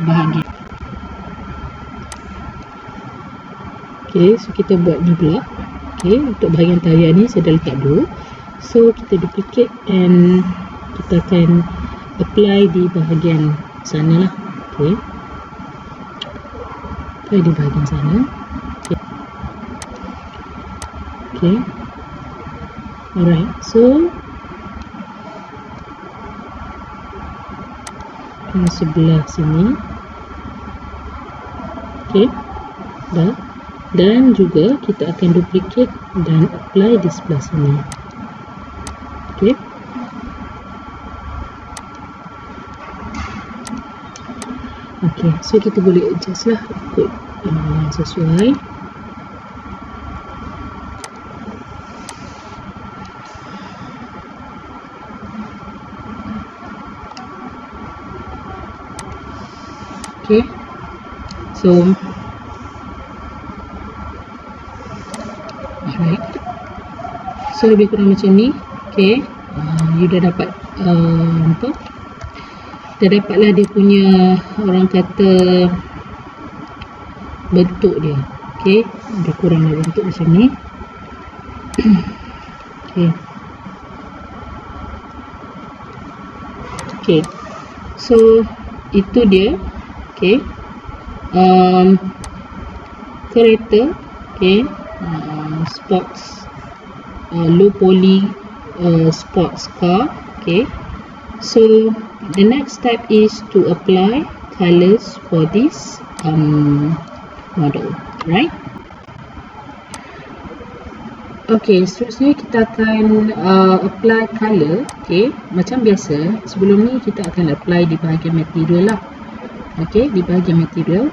bahagian. Okay, so kita buat ni pula. Okay, untuk bahagian tayar ni saya dah letak dulu. So kita duplicate and kita akan apply di bahagian sana lah. Okay, apply di bahagian sana. Okay, okay. Alright, so di sebelah sini. Okay, dah. Dan juga kita akan duplicate dan apply di sebelah sini. Okay. Okay, so kita boleh adjust lah ikut sesuai. Okay, so alright, so lebih kurang macam ni. Okay, you dah dapat dah dapatlah dia punya, orang kata, bentuk dia. Okay, lebih kurang lah bentuk macam ni. Okay, okay, so itu dia. Okay, kereta, okay, sports, low poly sports car. Okay, so the next step is to apply colors for this model, right? Okay, seterusnya kita akan apply color. Okay, macam biasa sebelum ni kita akan apply di bahagian material lah. Okay, di bahagian material.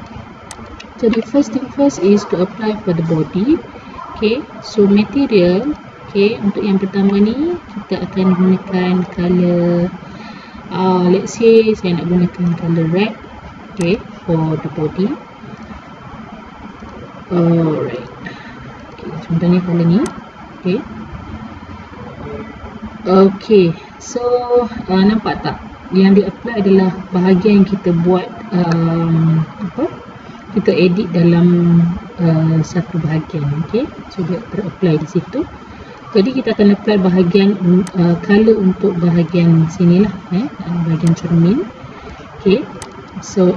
Jadi first thing first is to apply for the body. Okay, so material. Okay, untuk yang pertama ni kita akan gunakan color, let's say saya nak gunakan color red. Okay, for the body. Alright. Okay, contohnya color ni. Okay. Okay, so nampak tak? Yang di apply adalah bahagian yang kita buat apa, kita edit dalam satu bahagian. Okay, so dia ter-apply di situ. Jadi kita akan apply bahagian color untuk bahagian sini lah, bahagian cermin. Okay, so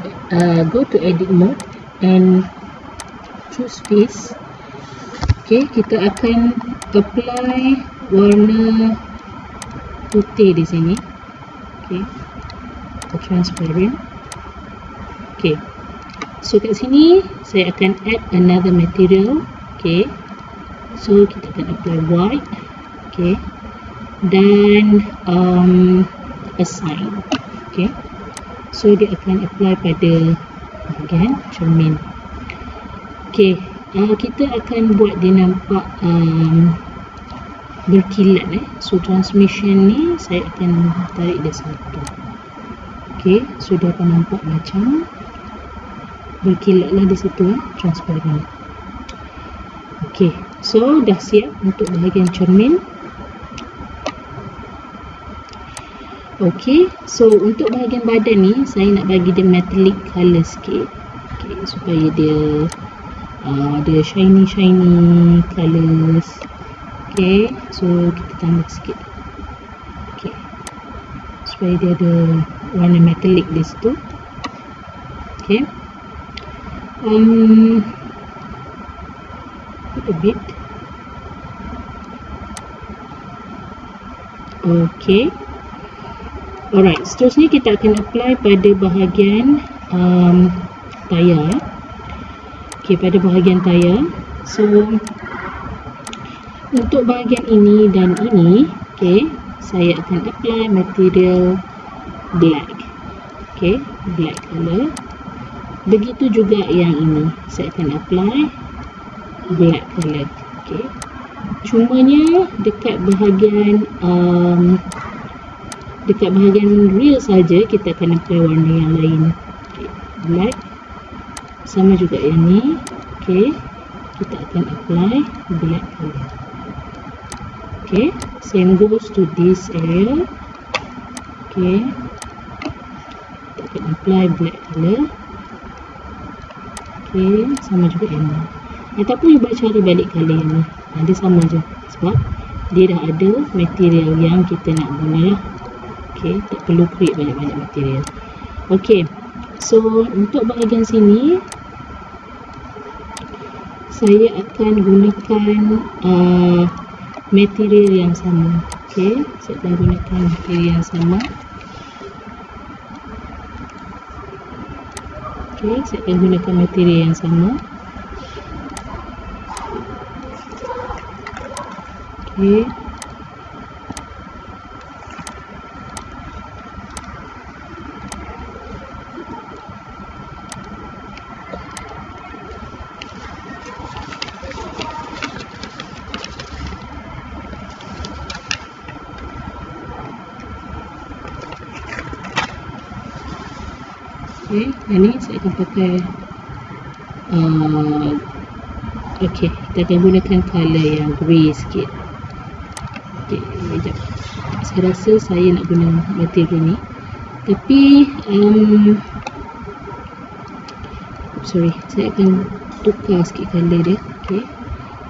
go to edit mode and choose face. Okay, kita akan apply warna putih di sini. Okay, transparent. Okay, so kat sini saya akan add another material. Okay, so kita akan apply white. Okay, dan assign. Okay, so dia akan apply pada bahagian cermin. Okay, kita akan buat dia nampak berkilat. So transmission ni saya akan tarik dia satu. Okay, so dia akan nampak macam berkilat lah di situ, transparent. Okay, so dah siap untuk bahagian cermin. Okay, so untuk bahagian badan ni saya nak bagi dia metallic colour sikit. Okay, supaya dia ada shiny colours. Okay, so kita tambah sikit. Okay, supaya dia ada warna metallic di situ. Okay, a bit. Okay, alright, seterusnya kita akan apply pada bahagian tayar. Okay, pada bahagian tayar. So untuk bahagian ini dan ini, okay, saya akan apply material black. Okay, black color. Begitu juga yang ini, saya akan apply black color. Okay, cumanya dekat bahagian real saja kita akan apply warna yang lain. Okay, black. Sama juga yang ni. Okay, kita akan apply black color. Okay, same goes to this area. Okay, kita akan apply black color. Okay, sama juga yang ni. Ataupun you boleh cari balik color yang ni. Dia sama je sebab dia dah ada material yang kita nak guna lah. Okay, tak perlu create banyak-banyak material. Okay, so untuk bahagian sini saya akan gunakan material yang sama. Okay, saya akan gunakan material yang sama. Okay, saya akan gunakan material yang sama. Okay, yang ni saya akan pakai okay, kita akan gunakan colour yang grey sikit. Okay, sekejap. Saya rasa saya nak guna material ni, tapi sorry, saya akan tukar sikit colour dia. Okay,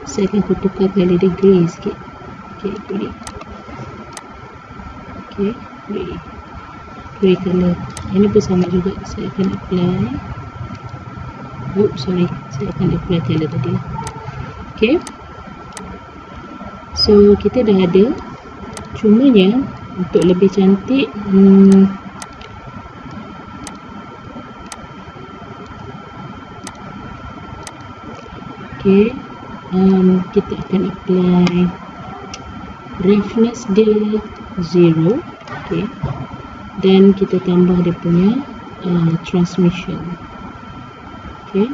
saya akan tukar colour dia grey sikit. Okay, grey. Okay, grey colour. Ini pun sama juga, saya akan apply. Sorry, saya akan apply colour tadi. Okay, so kita dah ada. Cumanya untuk lebih cantik, okay, kita akan apply roughness dia 0. Okay, dan kita tambah dia punya transmission. Okay,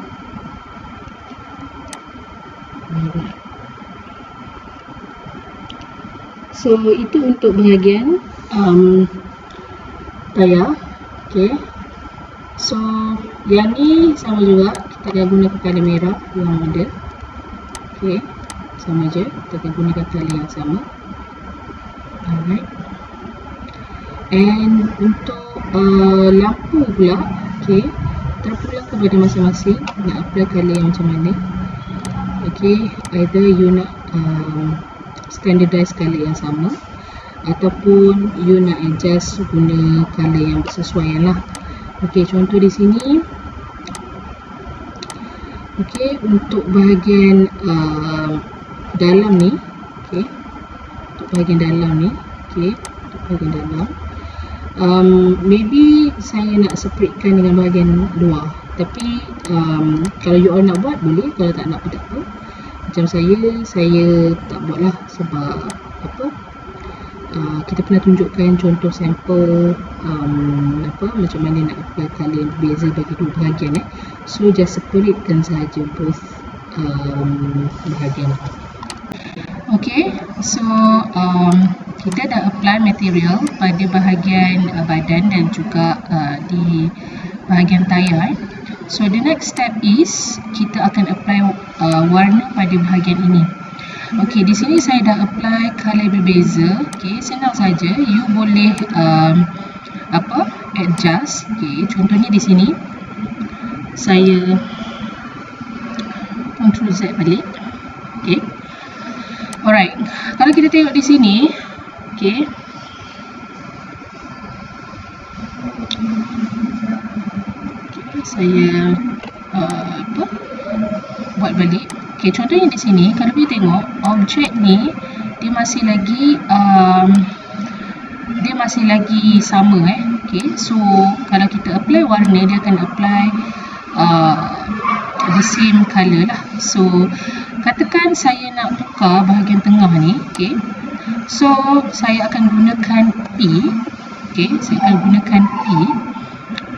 alright. So itu untuk bahagian tayar. Okay, so yang ni sama juga, kita akan gunakan colour merah yang ada. Okay, sama je, kita akan gunakan colour yang sama. Alright. And untuk lampu pula, okey, terpulang kepada masing-masing nak apply colour yang macam mana. Okey, either you nak standardise colour yang sama ataupun you nak adjust guna colour yang bersesuaian lah. Okey, contoh di sini. Okey, untuk bahagian dalam ni, okey, untuk bahagian dalam ni, okey, untuk bahagian dalam, maybe saya nak separatekan dengan bahagian luar. Tapi kalau you all nak buat boleh, kalau tak nak pun tak apa. Macam saya tak buat lah sebab apa? Kita pernah tunjukkan contoh sampel macam mana nak apply colour yang berbeza bagi dua bahagian. So just separatekan sahaja both bahagian. Okay, so kita dah apply material pada bahagian badan dan juga di bahagian tayar. So the next step is kita akan apply warna pada bahagian ini. Okey, di sini saya dah apply colour berbeza. Okey, senang saja. You boleh adjust. Okey, contohnya di sini saya Ctrl Z balik. Okey. Alright. Kalau kita tengok di sini, okey. Saya buat balik. Okey, contohnya di sini kalau kita tengok objek ni dia masih lagi sama Okey, so kalau kita apply warna dia akan apply the same colour lah. So katakan saya nak tukar bahagian tengah ni, okey. So saya akan gunakan P. Okey, saya akan gunakan P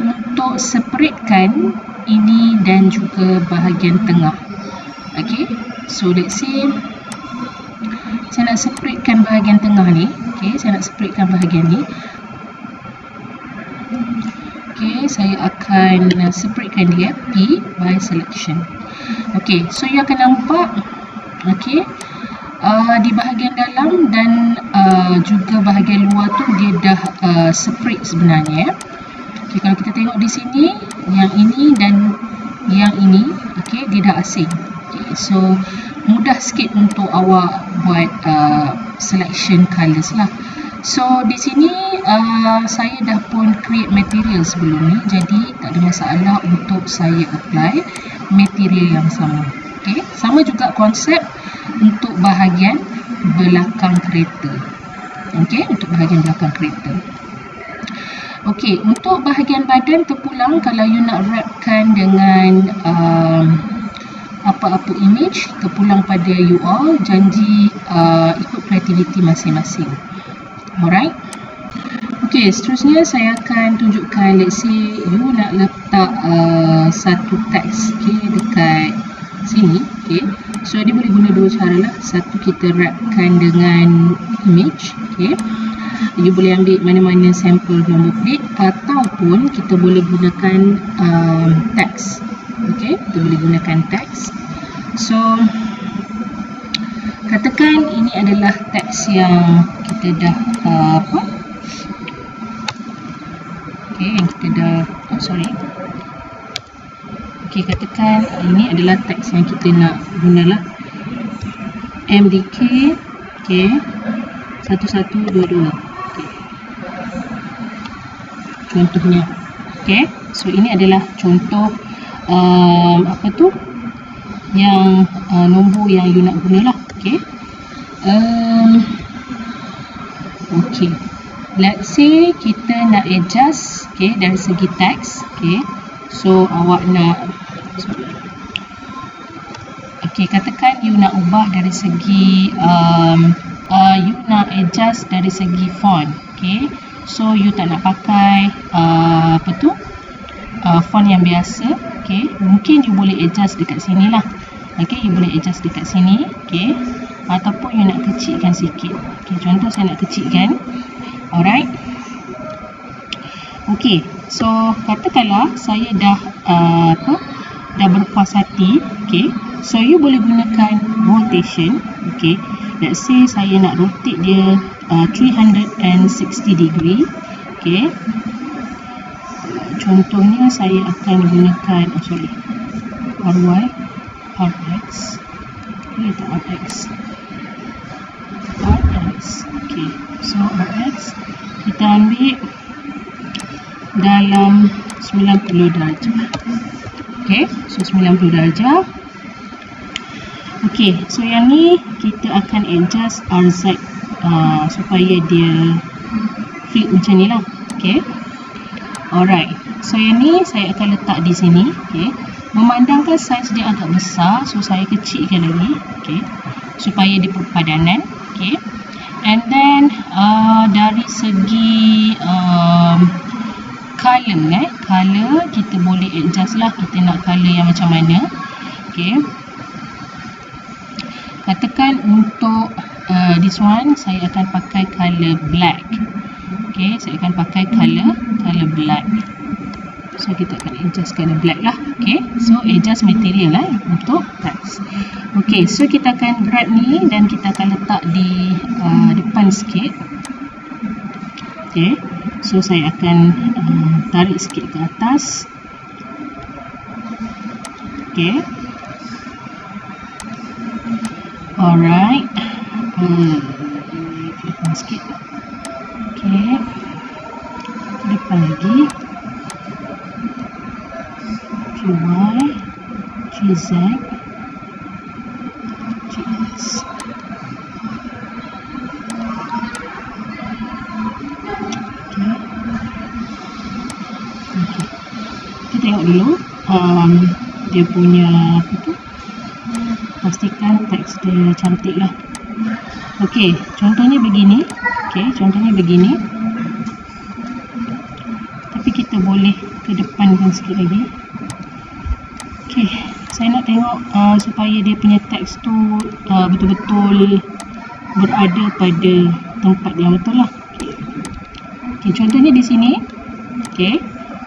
untuk separatekan ini dan juga bahagian tengah. Okay, so let's say saya nak separatekan bahagian tengah ni. Okay, saya nak separatekan bahagian ni. Okay, saya akan separatekan dia P by selection. Okay, so you akan nampak okay, di bahagian dalam dan juga bahagian luar tu dia dah separate sebenarnya. Okay, kalau kita tengok di sini yang ini dan yang ini, okay, dia dah asing. Okay, so mudah sikit untuk awak buat selection colours lah. So di sini saya dah pun create material sebelum ni, jadi tak ada masalah untuk saya apply material yang sama. Okay, sama juga konsep untuk bahagian belakang kereta. Okay, untuk bahagian belakang kereta. Okay, untuk bahagian badan terpulang, kalau you nak wrapkan dengan apa-apa image, terpulang pada you all, janji ikut kreativiti masing-masing. Alright. Okay, seterusnya saya akan tunjukkan, let's say you nak letak satu teks, okay, dekat sini. Okay, so dia boleh guna dua cara lah. Satu, kita wrapkan dengan image. Okay, you boleh ambil mana-mana sampel nombor plate, ataupun kita boleh gunakan teks. Okay, kita boleh gunakan teks. So katakan ini adalah teks yang kita dah okay, yang kita dah okay, katakan ini adalah teks yang kita nak gunalah, MDK, okay, 1122. Okay, contohnya. Okay, so ini adalah contoh yang nombor yang you nak guna lah. Okay, okay, let's say kita nak adjust, okay, dari segi teks. Okay, so awak nak okay, katakan you nak ubah dari segi you nak adjust dari segi font. Okay, so you tak nak pakai font yang biasa. Okay, mungkin you boleh adjust dekat sini lah. Okay, you boleh adjust dekat sini. Okay, ataupun you nak kecilkan sikit. Okay, contoh saya nak kecilkan. Alright. Okay, so katakanlah saya dah berpuas hati. Okay, so you boleh gunakan rotation. Okay, let's say saya nak rotate dia 360 degree. Okay, contohnya saya akan gunakan ry, rx, itu rx, okay. So rx kita ambil dalam 90 darjah. Okay, so 90 darjah. Okay, so yang ni kita akan adjust rz supaya dia fit macam ni lah. Okay, alright. So yang ni saya akan letak di sini. Okay, memandangkan saiz dia agak besar, so saya kecilkan lagi. Okay, supaya dia berpadanan. Okay, and then dari segi color kita boleh adjust lah, kita nak color yang macam mana. Okay, katakan untuk this one saya akan pakai color black. Okay, saya akan pakai color black. So kita akan adjust color black lah. Okay, so adjust material lah untuk text. Okay, so kita akan grab ni dan kita akan letak di depan sikit. Okay, so saya akan tarik sikit ke atas. Okay, alright. Depan sikit. Okay, depan lagi. QY, GZ, GS. Okay. Kita tengok dulu dia punya apa tu, pastikan teks dia cantik lah. Okay, contohnya begini. Okay, contohnya begini. Tapi kita boleh ke depankan sikit lagi. Okay, saya nak tengok supaya dia punya teks tu betul-betul berada pada tempat yang betul lah. Okay, contohnya di sini. Okay,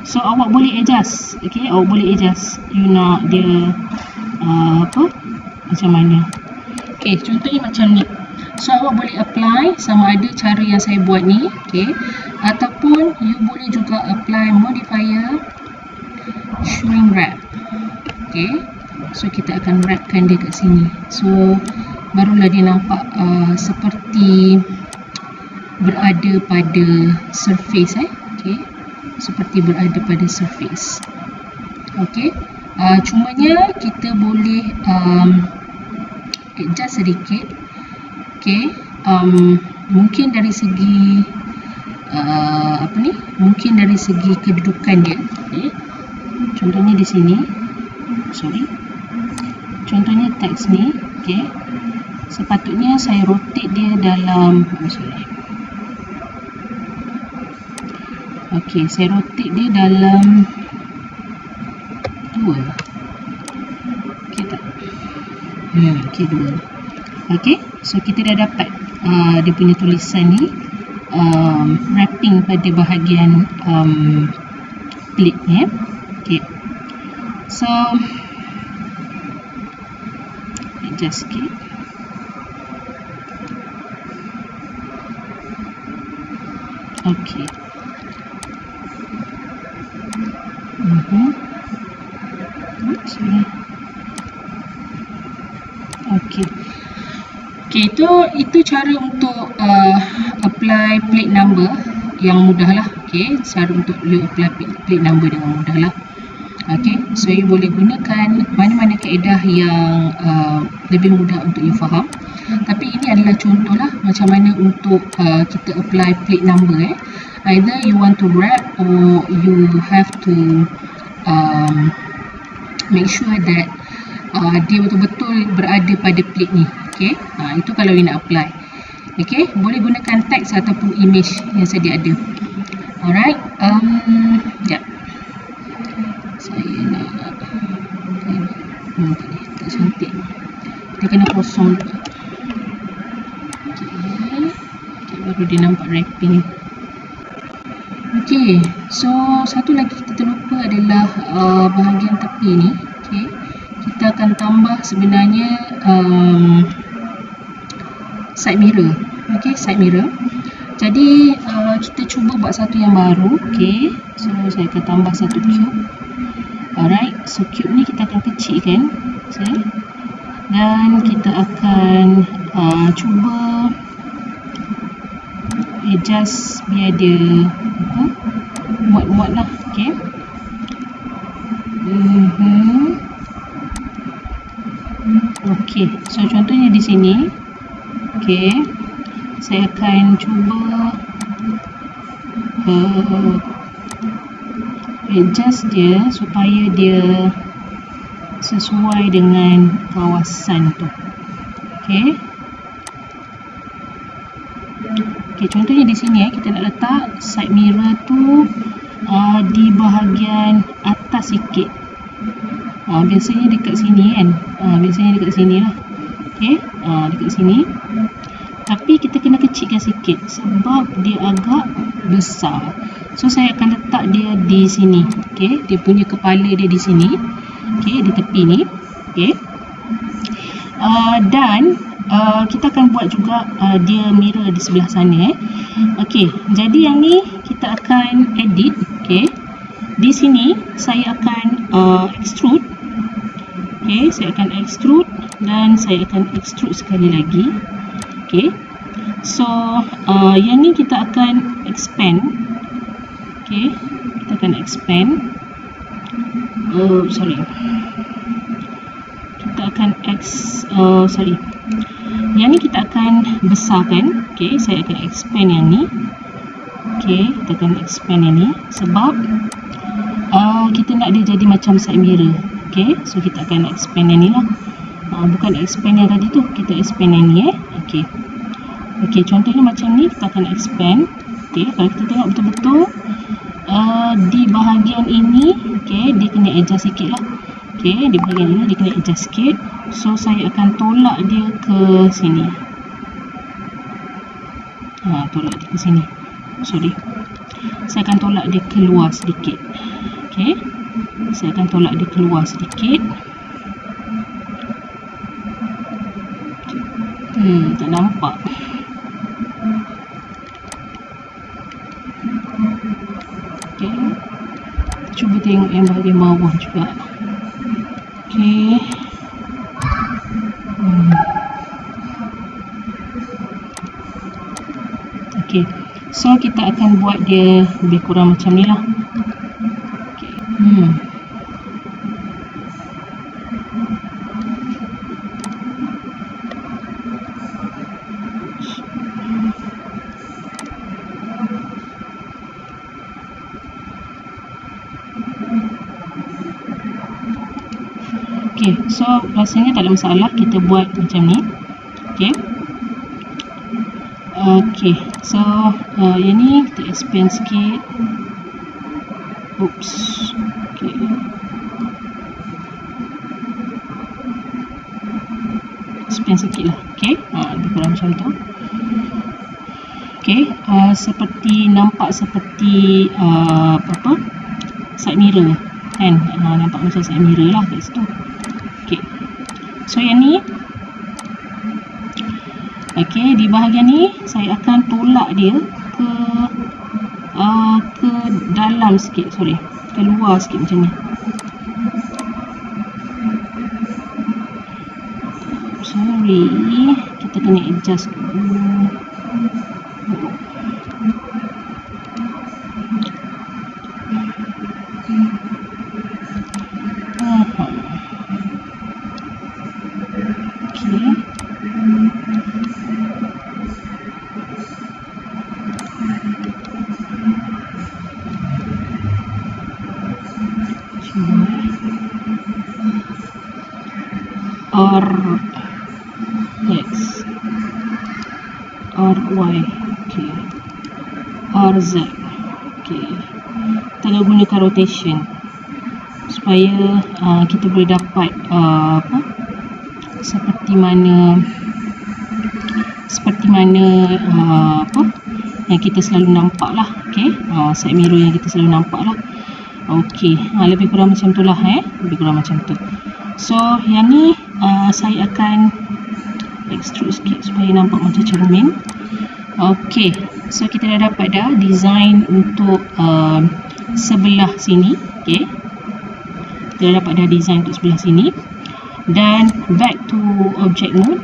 so awak boleh adjust. Okay, awak boleh adjust you nak dia macam mana. Okay, contohnya macam ni. So awak boleh apply sama ada cara yang saya buat ni. Okay, ataupun you boleh juga apply modifier shrink wrap. Okay, so kita akan wrapkan dia kat sini. So barulah dia nampak seperti berada pada surface. Okay, seperti berada pada surface. Okay, cumanya kita boleh adjust sedikit. Okay, mungkin dari segi mungkin dari segi kedudukan dia. Okay, contohnya di sini. Contohnya teks ni. Okay, sepatutnya saya rotate dia dalam okay, saya rotate dia dalam 2. Okay tak? Okay, 2. Okay, so kita dah dapat dia punya tulisan ni wrapping pada bahagian plate ni. Okay, so adjust sikit. Okay. Okay. Okay, itu cara untuk apply plate number yang mudah lah. Okay, cara untuk you apply plate number dengan mudah lah. Okay, so you boleh gunakan mana-mana kaedah yang lebih mudah untuk you faham. Tapi ini adalah contoh lah macam mana untuk kita apply plate number. Either you want to wrap or you have to make sure that dia betul-betul berada pada plate ni. Okay, itu kalau you nak apply. Okay, boleh gunakan teks ataupun image yang sedia ada. Alright, sekejap. Saya nak tak cantik. Kita kena kosong juga. Okay, baru dia nampak wrapping. Okay, so satu lagi kita terlupa adalah bahagian tepi ni. Okay, kita akan tambah sebenarnya side mirror. Okay, side mirror. Jadi kita cuba buat satu yang baru. Okay, so saya akan tambah satu cube. Alright, so cube ni kita akan kecilkan, okay. Dan kita akan cuba adjust biar dia muat-muat lah. Okay. Okay, so contohnya di sini, okay, saya akan cuba adjust dia supaya dia sesuai dengan kawasan tu. Okay. Okay, contohnya di sini kita nak letak side mirror tu di bahagian atas sikit. Biasanya dekat sini kan. Biasanya dekat sini lah. Okay, dekat sini. Tapi kita kena kecilkan sikit sebab dia agak besar. So saya akan letak dia di sini. Okay, dia punya kepala dia di sini. Okay, di tepi ni. Okay. Dan kita akan buat juga dia mirror di sebelah sana. Okay, jadi yang ni kita akan edit. Okay, di sini saya akan extrude. Okay, saya akan extrude dan saya akan extrude sekali lagi. Okay, so yang ni kita akan expand. Okay, kita akan expand. Kita akan yang ni kita akan besarkan. Okay, saya akan expand yang ni. Okay, kita akan expand yang ni sebab kita nak dia jadi macam side mirror. Okay, so kita akan expand yang ni lah. Bukan expand yang tadi tu, kita expand yang ni. Okay. Okay, contohnya macam ni kita akan expand. Okay, kalau kita tengok betul-betul di bahagian ini, okay, dia kena adjust sikit lah. Okay, di bahagian ini dia kena adjust sikit. So saya akan tolak dia ke sini. Tolak dia ke sini. Sorry, saya akan tolak dia keluar sedikit. Okay, saya akan tolak dia keluar sedikit. Tak nampak. Okay, cuba tengok yang bahagian bawah juga. Okay. Okay, so kita akan buat dia lebih kurang macam ni lah. Okay. Okay, so rasanya tak ada masalah kita buat macam ni. Okay. Okay, so yang ni kita expand sikit. Oops. Okay. Expand sikit lah. Okay, lebih kurang macam tu. Okay, seperti nampak seperti side mirror kan. Nampak macam side mirror lah kat situ. Okay, so yang ni, okay, di bahagian ni saya akan tolak dia ke dalam sikit, keluar sikit macam ni. Sorry, kita kena adjust dulu. RY, okay, RZ, okay. Kita gunakan rotation supaya kita boleh dapat seperti mana yang kita selalu nampak lah. Okay, side mirror yang kita selalu nampak lah. Okay, lebih kurang macam tu lah. Lebih kurang macam tu. So yang ni saya akan extrude sikit supaya nampak macam cermin. Okey, so kita dah dapat dah design untuk sebelah sini. Okey, kita dah dapat dah design untuk sebelah sini. Dan back to object mode.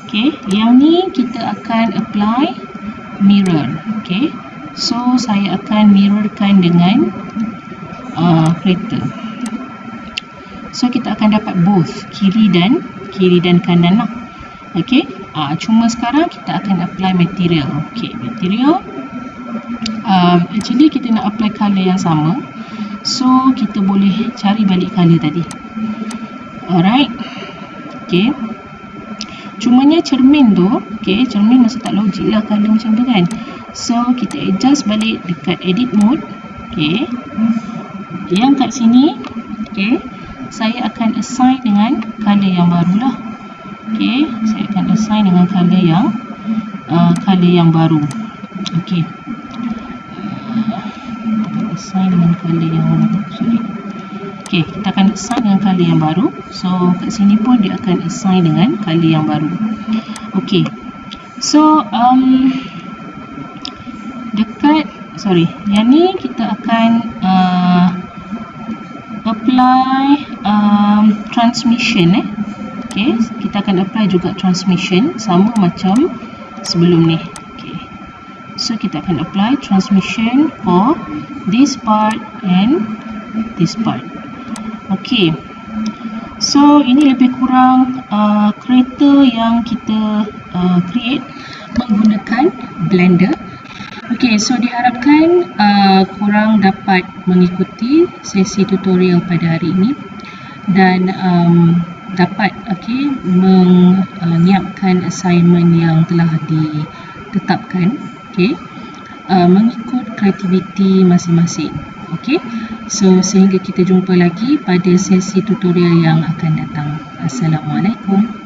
Okey, yang ni kita akan apply mirror. Okey, so saya akan mirrorkan dengan kereta. So kita akan dapat both kiri dan kanan lah. Okey, cuma sekarang kita akan apply material. Okey, material. Actually kita nak apply color yang sama, so kita boleh cari balik color tadi. Alright. Okey, cumanya cermin tu, okey, cermin masa tak logik lah color macam tu kan. So kita adjust balik dekat edit mode. Okey, yang kat sini, okey, saya akan assign dengan color yang baru lah. Okey, saya akan assign dengan color yang baru. Okey, assign dengan color yang baru. Okey, kita akan assign dengan color yang baru. So kat sini pun dia akan assign dengan color yang baru. Okey, so yang ni kita akan apply transmission. Okey, kita akan apply juga transmission sama macam sebelum ni. Okey, so kita akan apply transmission for this part and this part. Okey, so ini lebih kurang kereta yang kita create menggunakan Blender. Okey, so diharapkan korang dapat mengikuti sesi tutorial pada hari ini dan dapat menyiapkan assignment yang telah ditetapkan, mengikut kreativiti masing-masing. Okey, so sehingga kita jumpa lagi pada sesi tutorial yang akan datang. Assalamualaikum.